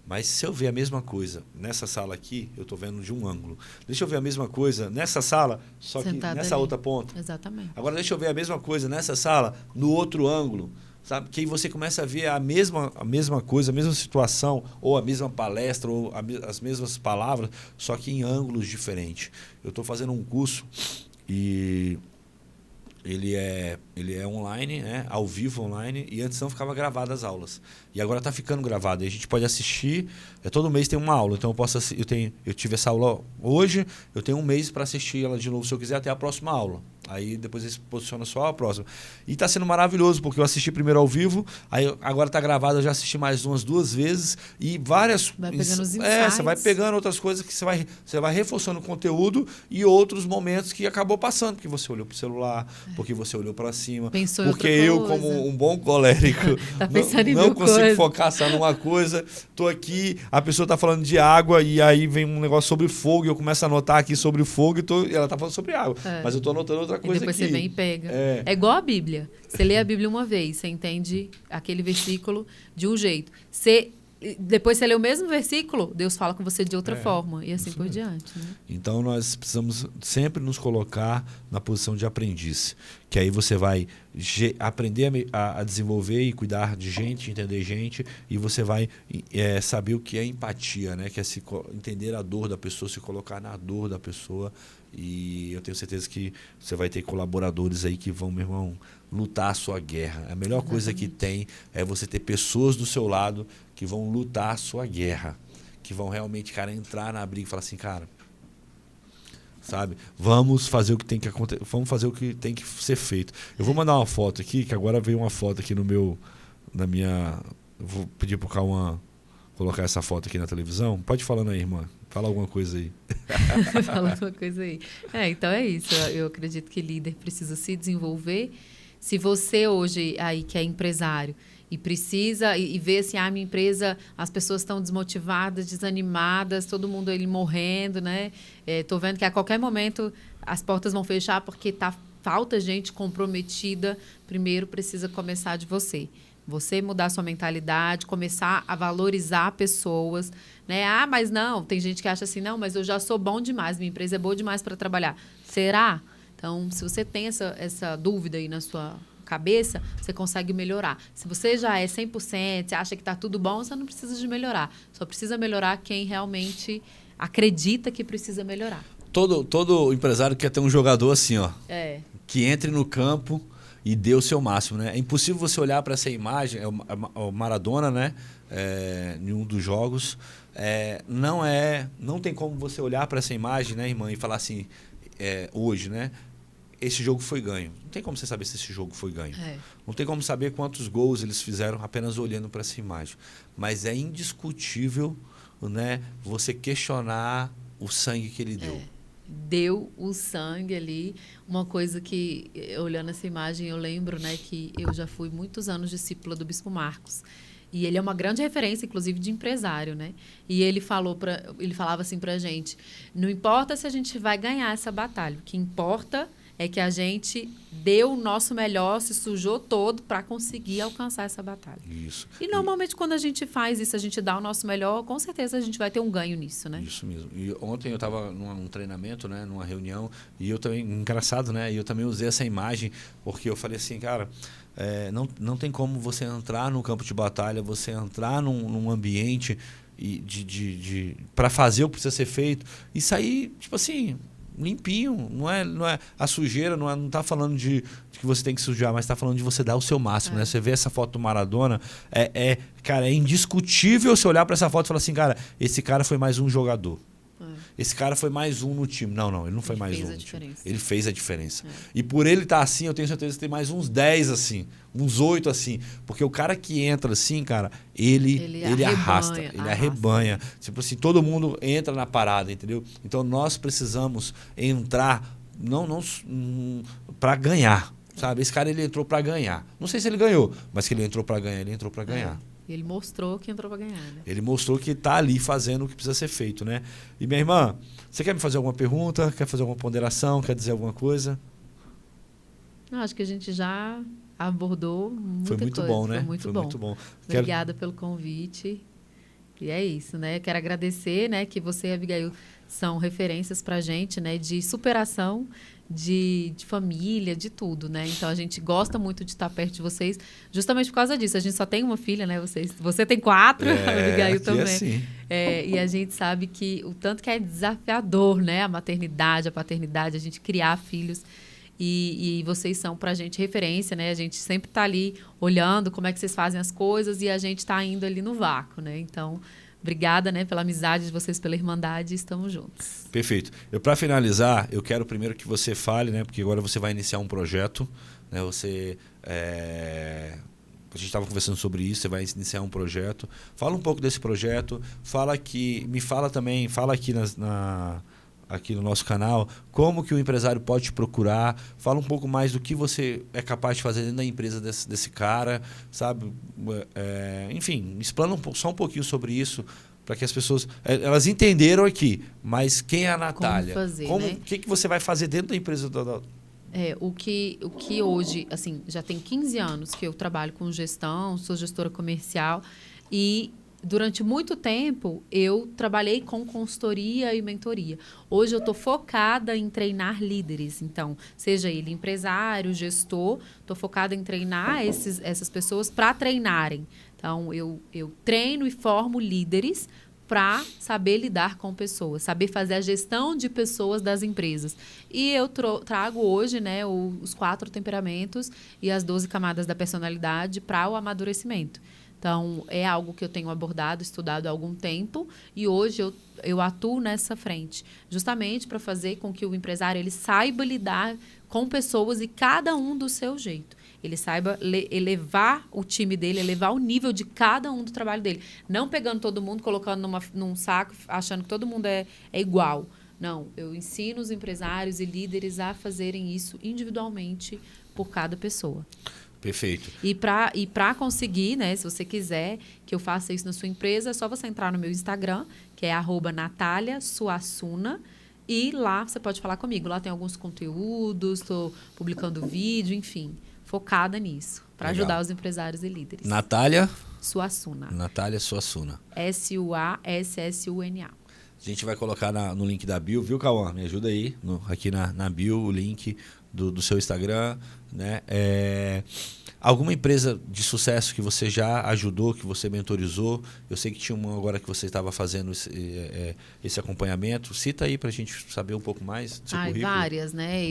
Speaker 2: Mas se eu ver a mesma coisa nessa sala aqui, eu estou vendo de um ângulo. Deixa eu ver a mesma coisa nessa sala, só
Speaker 1: Sentado
Speaker 2: que nessa
Speaker 1: ali.
Speaker 2: outra ponta.
Speaker 1: Exatamente.
Speaker 2: Agora deixa eu ver a mesma coisa nessa sala, no outro ângulo. Sabe? Que aí você começa a ver a mesma coisa, a mesma situação, ou a mesma palestra, ou as mesmas palavras, só que em ângulos diferentes. Eu estou fazendo um curso e ele é online, né? Ao vivo online, e antes não ficava gravada as aulas. E agora está ficando gravado. E a gente pode assistir, todo mês tem uma aula. Então eu tive essa aula hoje, eu tenho um mês para assistir ela de novo, se eu quiser, até a próxima aula. Aí depois eles posicionam só a próxima. E está sendo maravilhoso, porque eu assisti primeiro ao vivo, aí agora está gravado, eu já assisti mais umas 2 vezes, e várias...
Speaker 1: Vai pegando os insights.
Speaker 2: Você vai pegando outras coisas que você vai reforçando o conteúdo e outros momentos que acabou passando, porque você olhou para o celular, porque você olhou para cima,
Speaker 1: pensou
Speaker 2: porque eu, como um bom colérico,
Speaker 1: tá pensando em
Speaker 2: não consigo focar só numa coisa. Tô aqui, a pessoa tá falando de água e aí vem um negócio sobre fogo e eu começo a anotar aqui sobre fogo e ela tá falando sobre água. Mas eu tô anotando outra outra coisa
Speaker 1: e depois
Speaker 2: aqui.
Speaker 1: Você vem e pega. É igual a Bíblia. Você lê a Bíblia uma vez, você entende aquele versículo de um jeito. Depois você lê o mesmo versículo, Deus fala com você de outra forma. E assim por diante. Né?
Speaker 2: Então, nós precisamos sempre nos colocar na posição de aprendiz. Que aí você vai aprender a desenvolver e cuidar de gente, entender gente. E você vai saber o que é empatia, né? Que é entender a dor da pessoa, se colocar na dor da pessoa. E eu tenho certeza que você vai ter colaboradores aí que vão, meu irmão, lutar a sua guerra. A melhor coisa que tem é você ter pessoas do seu lado que vão lutar a sua guerra. Que vão realmente, cara, entrar na briga e falar assim, cara, sabe? Vamos fazer o que tem que acontecer, vamos fazer o que tem que ser feito. Eu vou mandar uma foto aqui, que agora veio uma foto aqui na minha... Eu vou pedir pro Cauã colocar essa foto aqui na televisão. Pode falando aí, irmã. Fala alguma coisa aí.
Speaker 1: Fala alguma coisa aí. Então é isso. Eu acredito que líder precisa se desenvolver. Se você hoje aí que é empresário e precisa e vê assim, minha empresa, as pessoas estão desmotivadas, desanimadas, todo mundo ali morrendo, né? Tô vendo que a qualquer momento as portas vão fechar porque falta gente comprometida. Primeiro precisa começar de você. Você mudar sua mentalidade, começar a valorizar pessoas, né? Mas não, tem gente que acha assim, não, mas eu já sou bom demais, minha empresa é boa demais para trabalhar. Será? Então, se você tem essa dúvida aí na sua cabeça, você consegue melhorar. Se você já é 100%, você acha que está tudo bom, você não precisa de melhorar. Só precisa melhorar quem realmente acredita que precisa melhorar.
Speaker 2: Todo empresário quer ter um jogador assim, ó, que entre no campo e dê o seu máximo, né? É impossível você olhar para essa imagem, o Maradona, né? Em um dos jogos, não tem como você olhar para essa imagem, né, irmã, e falar assim, hoje, né? Esse jogo foi ganho. Não tem como você saber se esse jogo foi ganho. Não tem como saber quantos gols eles fizeram apenas olhando para essa imagem. Mas é indiscutível, né, você questionar o sangue que ele deu.
Speaker 1: Deu o sangue ali. Uma coisa que, olhando essa imagem, eu lembro, né, que eu já fui muitos anos discípula do Bispo Marcos. E ele é uma grande referência, inclusive, de empresário, né? E ele falava assim pra gente, não importa se a gente vai ganhar essa batalha, o que importa é que a gente deu o nosso melhor, se sujou todo para conseguir alcançar essa batalha.
Speaker 2: Isso.
Speaker 1: E normalmente quando a gente faz isso, a gente dá o nosso melhor, com certeza a gente vai ter um ganho nisso, né?
Speaker 2: Isso mesmo. E ontem eu estava num treinamento, né, numa reunião, e eu também, engraçado, né, e eu também usei essa imagem, porque eu falei assim, cara, não tem como você entrar no campo de batalha, você entrar num ambiente para fazer o que precisa ser feito e sair, tipo assim, limpinho, não é a sujeira, não tá falando de que você tem que sujar, mas tá falando de você dar o seu máximo, né? Você vê essa foto do Maradona, cara, é indiscutível você olhar para essa foto e falar assim, cara, esse cara foi mais um jogador. Esse cara foi mais um no time. Não, ele não foi mais um no time. Ele fez a diferença. E por ele estar assim, eu tenho certeza que tem mais uns 10 assim, uns 8 assim. Porque o cara que entra assim, cara, ele arrasta, ele arrebanha. Tipo assim, todo mundo entra na parada, entendeu? Então nós precisamos entrar não para ganhar, sabe? Esse cara, ele entrou para ganhar. Não sei se ele ganhou, mas que ele entrou para ganhar, ele entrou para ganhar.
Speaker 1: Ele mostrou que entrou para ganhar, né?
Speaker 2: Ele mostrou que está ali fazendo o que precisa ser feito, né? E, minha irmã, você quer me fazer alguma pergunta? Quer fazer alguma ponderação? Quer dizer alguma coisa?
Speaker 1: Não, acho que a gente já abordou muita
Speaker 2: Foi muito
Speaker 1: coisa.
Speaker 2: bom, né?
Speaker 1: Foi muito bom. Obrigada pelo convite. E é isso, né? Quero agradecer, né, que você e a Abigail são referências para a gente, né, de superação, de família, de tudo, né? Então, a gente gosta muito de estar perto de vocês, justamente por causa disso. A gente só tem uma filha, né? Você tem 4, a Abigail também.
Speaker 2: Assim.
Speaker 1: E a gente sabe que o tanto que é desafiador, né? A maternidade, a paternidade, a gente criar filhos. E vocês são para a gente referência, né? A gente sempre está ali olhando como é que vocês fazem as coisas e a gente está indo ali no vácuo, né? Então, obrigada, né, pela amizade de vocês, pela irmandade, estamos juntos.
Speaker 2: Perfeito. Para finalizar, eu quero primeiro que você fale, né? Porque agora você vai iniciar um projeto, né? A gente estava conversando sobre isso, você vai iniciar um projeto. Fala um pouco desse projeto, fala aqui aqui no nosso canal, como que o empresário pode te procurar, fala um pouco mais do que você é capaz de fazer dentro da empresa desse cara, sabe? Enfim, explana só um pouquinho sobre isso, para que as pessoas, elas entenderam aqui, mas quem é a Natália?
Speaker 1: Como fazer, né?
Speaker 2: O que você vai fazer dentro da empresa
Speaker 1: O que hoje, assim, já tem 15 anos que eu trabalho com gestão, sou gestora comercial e durante muito tempo eu trabalhei com consultoria e mentoria. Hoje eu estou focada em treinar líderes. Então, seja ele empresário, gestor, estou focada em treinar essas pessoas para treinarem. Então, eu treino e formo líderes para saber lidar com pessoas, saber fazer a gestão de pessoas das empresas. E eu trago hoje, né, os 4 temperamentos e as 12 camadas da personalidade para o amadurecimento. Então, é algo que eu tenho abordado, estudado há algum tempo e hoje eu atuo nessa frente, justamente para fazer com que o empresário ele saiba lidar com pessoas e cada um do seu jeito. Ele saiba elevar o time dele, elevar o nível de cada um do trabalho dele. Não pegando todo mundo, colocando num saco, achando que todo mundo é igual. Não, eu ensino os empresários e líderes a fazerem isso individualmente por cada pessoa.
Speaker 2: Perfeito.
Speaker 1: E para conseguir, né, se você quiser que eu faça isso na sua empresa, é só você entrar no meu Instagram, que é @NataliaSuassuna, e lá você pode falar comigo. Lá tem alguns conteúdos, estou publicando vídeo, enfim, focada nisso, para ajudar os empresários e líderes.
Speaker 2: Natália
Speaker 1: Suassuna.
Speaker 2: Natália Suassuna.
Speaker 1: Suassuna.
Speaker 2: A gente vai colocar no link da bio, viu, Cauã? Me ajuda aí, aqui na bio, o link do seu Instagram, né? Alguma empresa de sucesso que você já ajudou, que você mentorizou? Eu sei que tinha uma agora que você estava fazendo esse acompanhamento. Cita aí para a gente saber um pouco mais do seu currículo.
Speaker 1: Várias, né?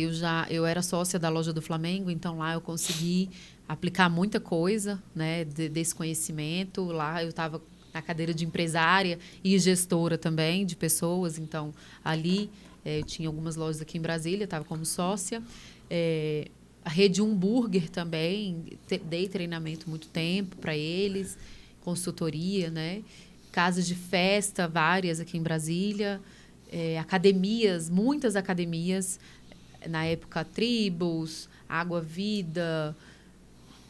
Speaker 1: Eu era sócia da loja do Flamengo, então lá eu consegui aplicar muita coisa, né, desse conhecimento. Lá eu estava na cadeira de empresária e gestora também de pessoas. Então, ali eu tinha algumas lojas aqui em Brasília, estava como sócia. A Rede Burger também, dei treinamento muito tempo para eles, consultoria, né? Casas de festa, várias aqui em Brasília. Academias, muitas academias. Na época, Tribos, Água Vida.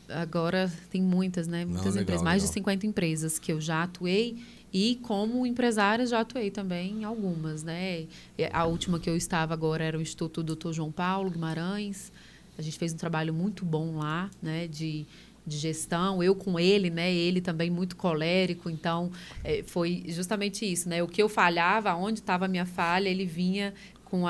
Speaker 1: Agora tem muitas, né? Muitas empresas, mais de 50 empresas que eu já atuei e como empresária já atuei também em algumas, né? A última que eu estava agora era o Instituto Dr. João Paulo Guimarães. A gente fez um trabalho muito bom lá, né? De gestão, eu com ele, né? Ele também muito colérico, então foi justamente isso, né? O que eu falhava, onde estava a minha falha, ele vinha com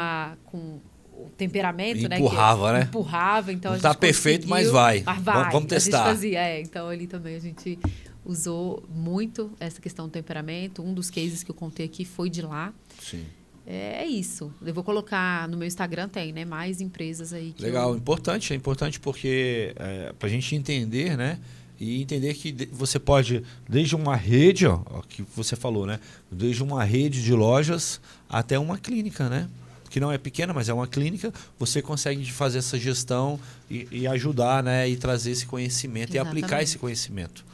Speaker 1: o temperamento,
Speaker 2: empurrava, né?
Speaker 1: Empurrava, então
Speaker 2: não está perfeito, mas vai. Vamos testar.
Speaker 1: A gente fazia, então ali também a gente usou muito essa questão do temperamento. Um dos cases que eu contei aqui foi de lá.
Speaker 2: Sim.
Speaker 1: É isso. Eu vou colocar no meu Instagram, tem, né? Mais empresas aí.
Speaker 2: Legal, importante porque para a gente entender, né? E entender que você pode, desde uma rede, ó, que você falou, né? Desde uma rede de lojas até uma clínica, né? Que não é pequena, mas é uma clínica, você consegue fazer essa gestão e ajudar, né? E trazer esse conhecimento. Exatamente. E aplicar esse conhecimento.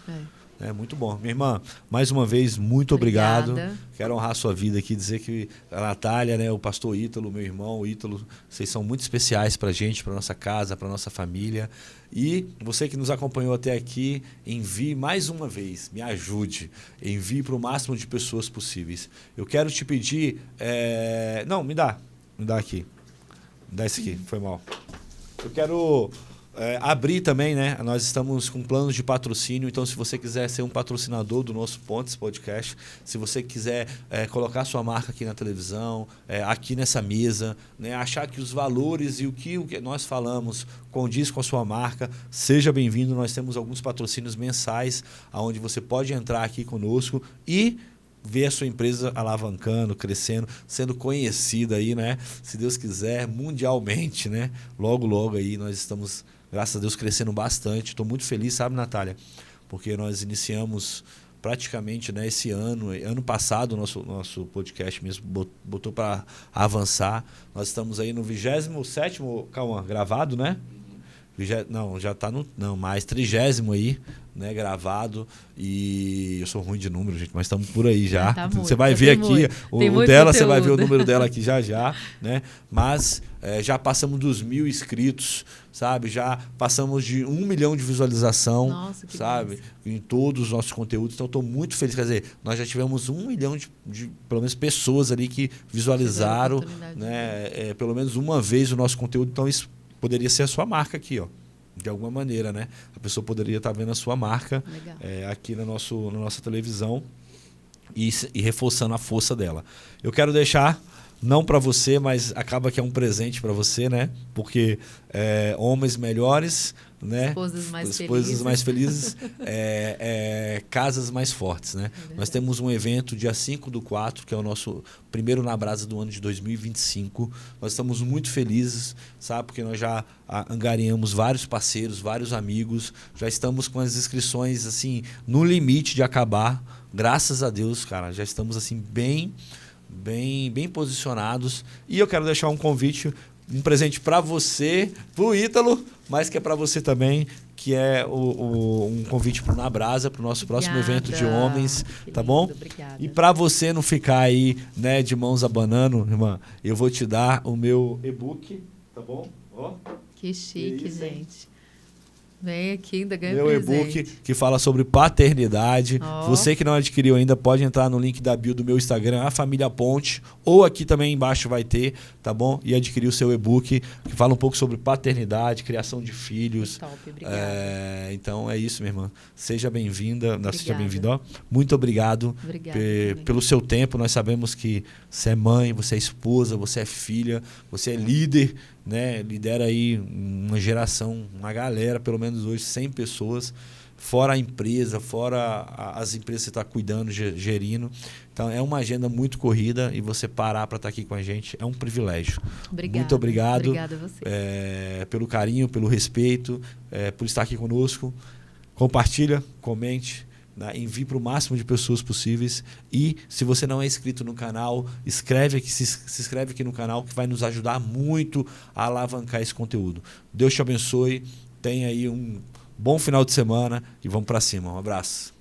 Speaker 2: É muito bom. Minha irmã, mais uma vez, muito obrigado. Quero honrar a sua vida aqui, dizer que a Natália, né, o pastor Ítalo, meu irmão, o Ítalo, vocês são muito especiais para a gente, para nossa casa, para nossa família. E você que nos acompanhou até aqui, envie mais uma vez, me ajude, envie para o máximo de pessoas possíveis. Eu quero te pedir... Não, me dá aqui. Me dá esse aqui, foi mal. Eu quero... abrir também, né? Nós estamos com planos de patrocínio, então se você quiser ser um patrocinador do nosso Pontes Podcast, se você quiser colocar sua marca aqui na televisão, aqui nessa mesa, né? Achar que os valores e o que nós falamos condiz com a sua marca, seja bem-vindo. Nós temos alguns patrocínios mensais, onde você pode entrar aqui conosco e ver a sua empresa alavancando, crescendo, sendo conhecida aí, né? Se Deus quiser, mundialmente, né? Logo, logo aí nós estamos... Graças a Deus crescendo bastante. Estou muito feliz, sabe, Natália? Porque nós iniciamos praticamente, né, esse ano passado, o nosso podcast mesmo botou para avançar. Nós estamos aí no 27º, Cauã, gravado, né? Não, já está mais 30º aí, né, gravado. E eu sou ruim de número, gente, mas estamos por aí já. Você vai ver aqui o dela, você vai ver o número dela aqui já, né? Mas já passamos dos 1.000 inscritos, sabe? Já passamos de 1 milhão de visualização.
Speaker 1: Nossa, que
Speaker 2: sabe? Massa. Em todos os nossos conteúdos. Então, estou muito feliz. Quer dizer, nós já tivemos 1 milhão de pelo menos, pessoas ali que visualizaram, né? Pelo menos uma vez o nosso conteúdo. Então, isso poderia ser a sua marca aqui, ó. De alguma maneira, né? A pessoa poderia estar vendo a sua marca aqui na nossa televisão e reforçando a força dela. Eu quero deixar, não para você, mas acaba que é um presente para você, né? Porque homens melhores, né? Esposas mais felizes, casas mais fortes, né? Nós temos um evento dia 5/4, que é o nosso primeiro Na Brasa do ano de 2025. Nós estamos muito felizes, sabe? Porque nós já angariamos vários parceiros, vários amigos, já estamos com as inscrições assim no limite de acabar. Graças a Deus, cara, já estamos assim bem posicionados. E eu quero deixar um convite, um presente para você, para o Ítalo, mas que é para você também, que é um convite para o Na Brasa, para o nosso próximo evento de homens, tá bom?
Speaker 1: Obrigada.
Speaker 2: E para você não ficar aí, né, de mãos abanando, irmã, eu vou te dar o meu e-book, tá bom? Ó.
Speaker 1: Que chique, gente. Vem aqui, ainda ganha
Speaker 2: meu
Speaker 1: presente.
Speaker 2: e-book que fala sobre paternidade.
Speaker 1: Oh.
Speaker 2: Você que não adquiriu ainda, pode entrar no link da bio do meu Instagram, a Família Ponte, ou aqui também embaixo vai ter, tá bom? E adquirir o seu e-book, que fala um pouco sobre paternidade, criação de filhos.
Speaker 1: Top, obrigada.
Speaker 2: Então é isso, minha irmã. Seja bem-vinda. Seja bem-vinda, ó. Muito obrigado pelo seu tempo. Nós sabemos que você é mãe, você é esposa, você é filha, você é líder, né? Lidera aí uma geração, uma galera, pelo menos hoje 100 pessoas, fora a empresa, fora as empresas que você está cuidando, gerindo. Então é uma agenda muito corrida e você parar para estar aqui com a gente é um privilégio.
Speaker 1: Obrigada.
Speaker 2: Muito obrigado.
Speaker 1: Obrigada a você.
Speaker 2: Pelo carinho, pelo respeito, por estar aqui conosco. Compartilha, comente, né? Envie para o máximo de pessoas possíveis. E se você não é inscrito no canal, se inscreve aqui no canal, que vai nos ajudar muito a alavancar esse conteúdo. Deus te abençoe. Tenha aí um bom final de semana e vamos para cima. Um abraço.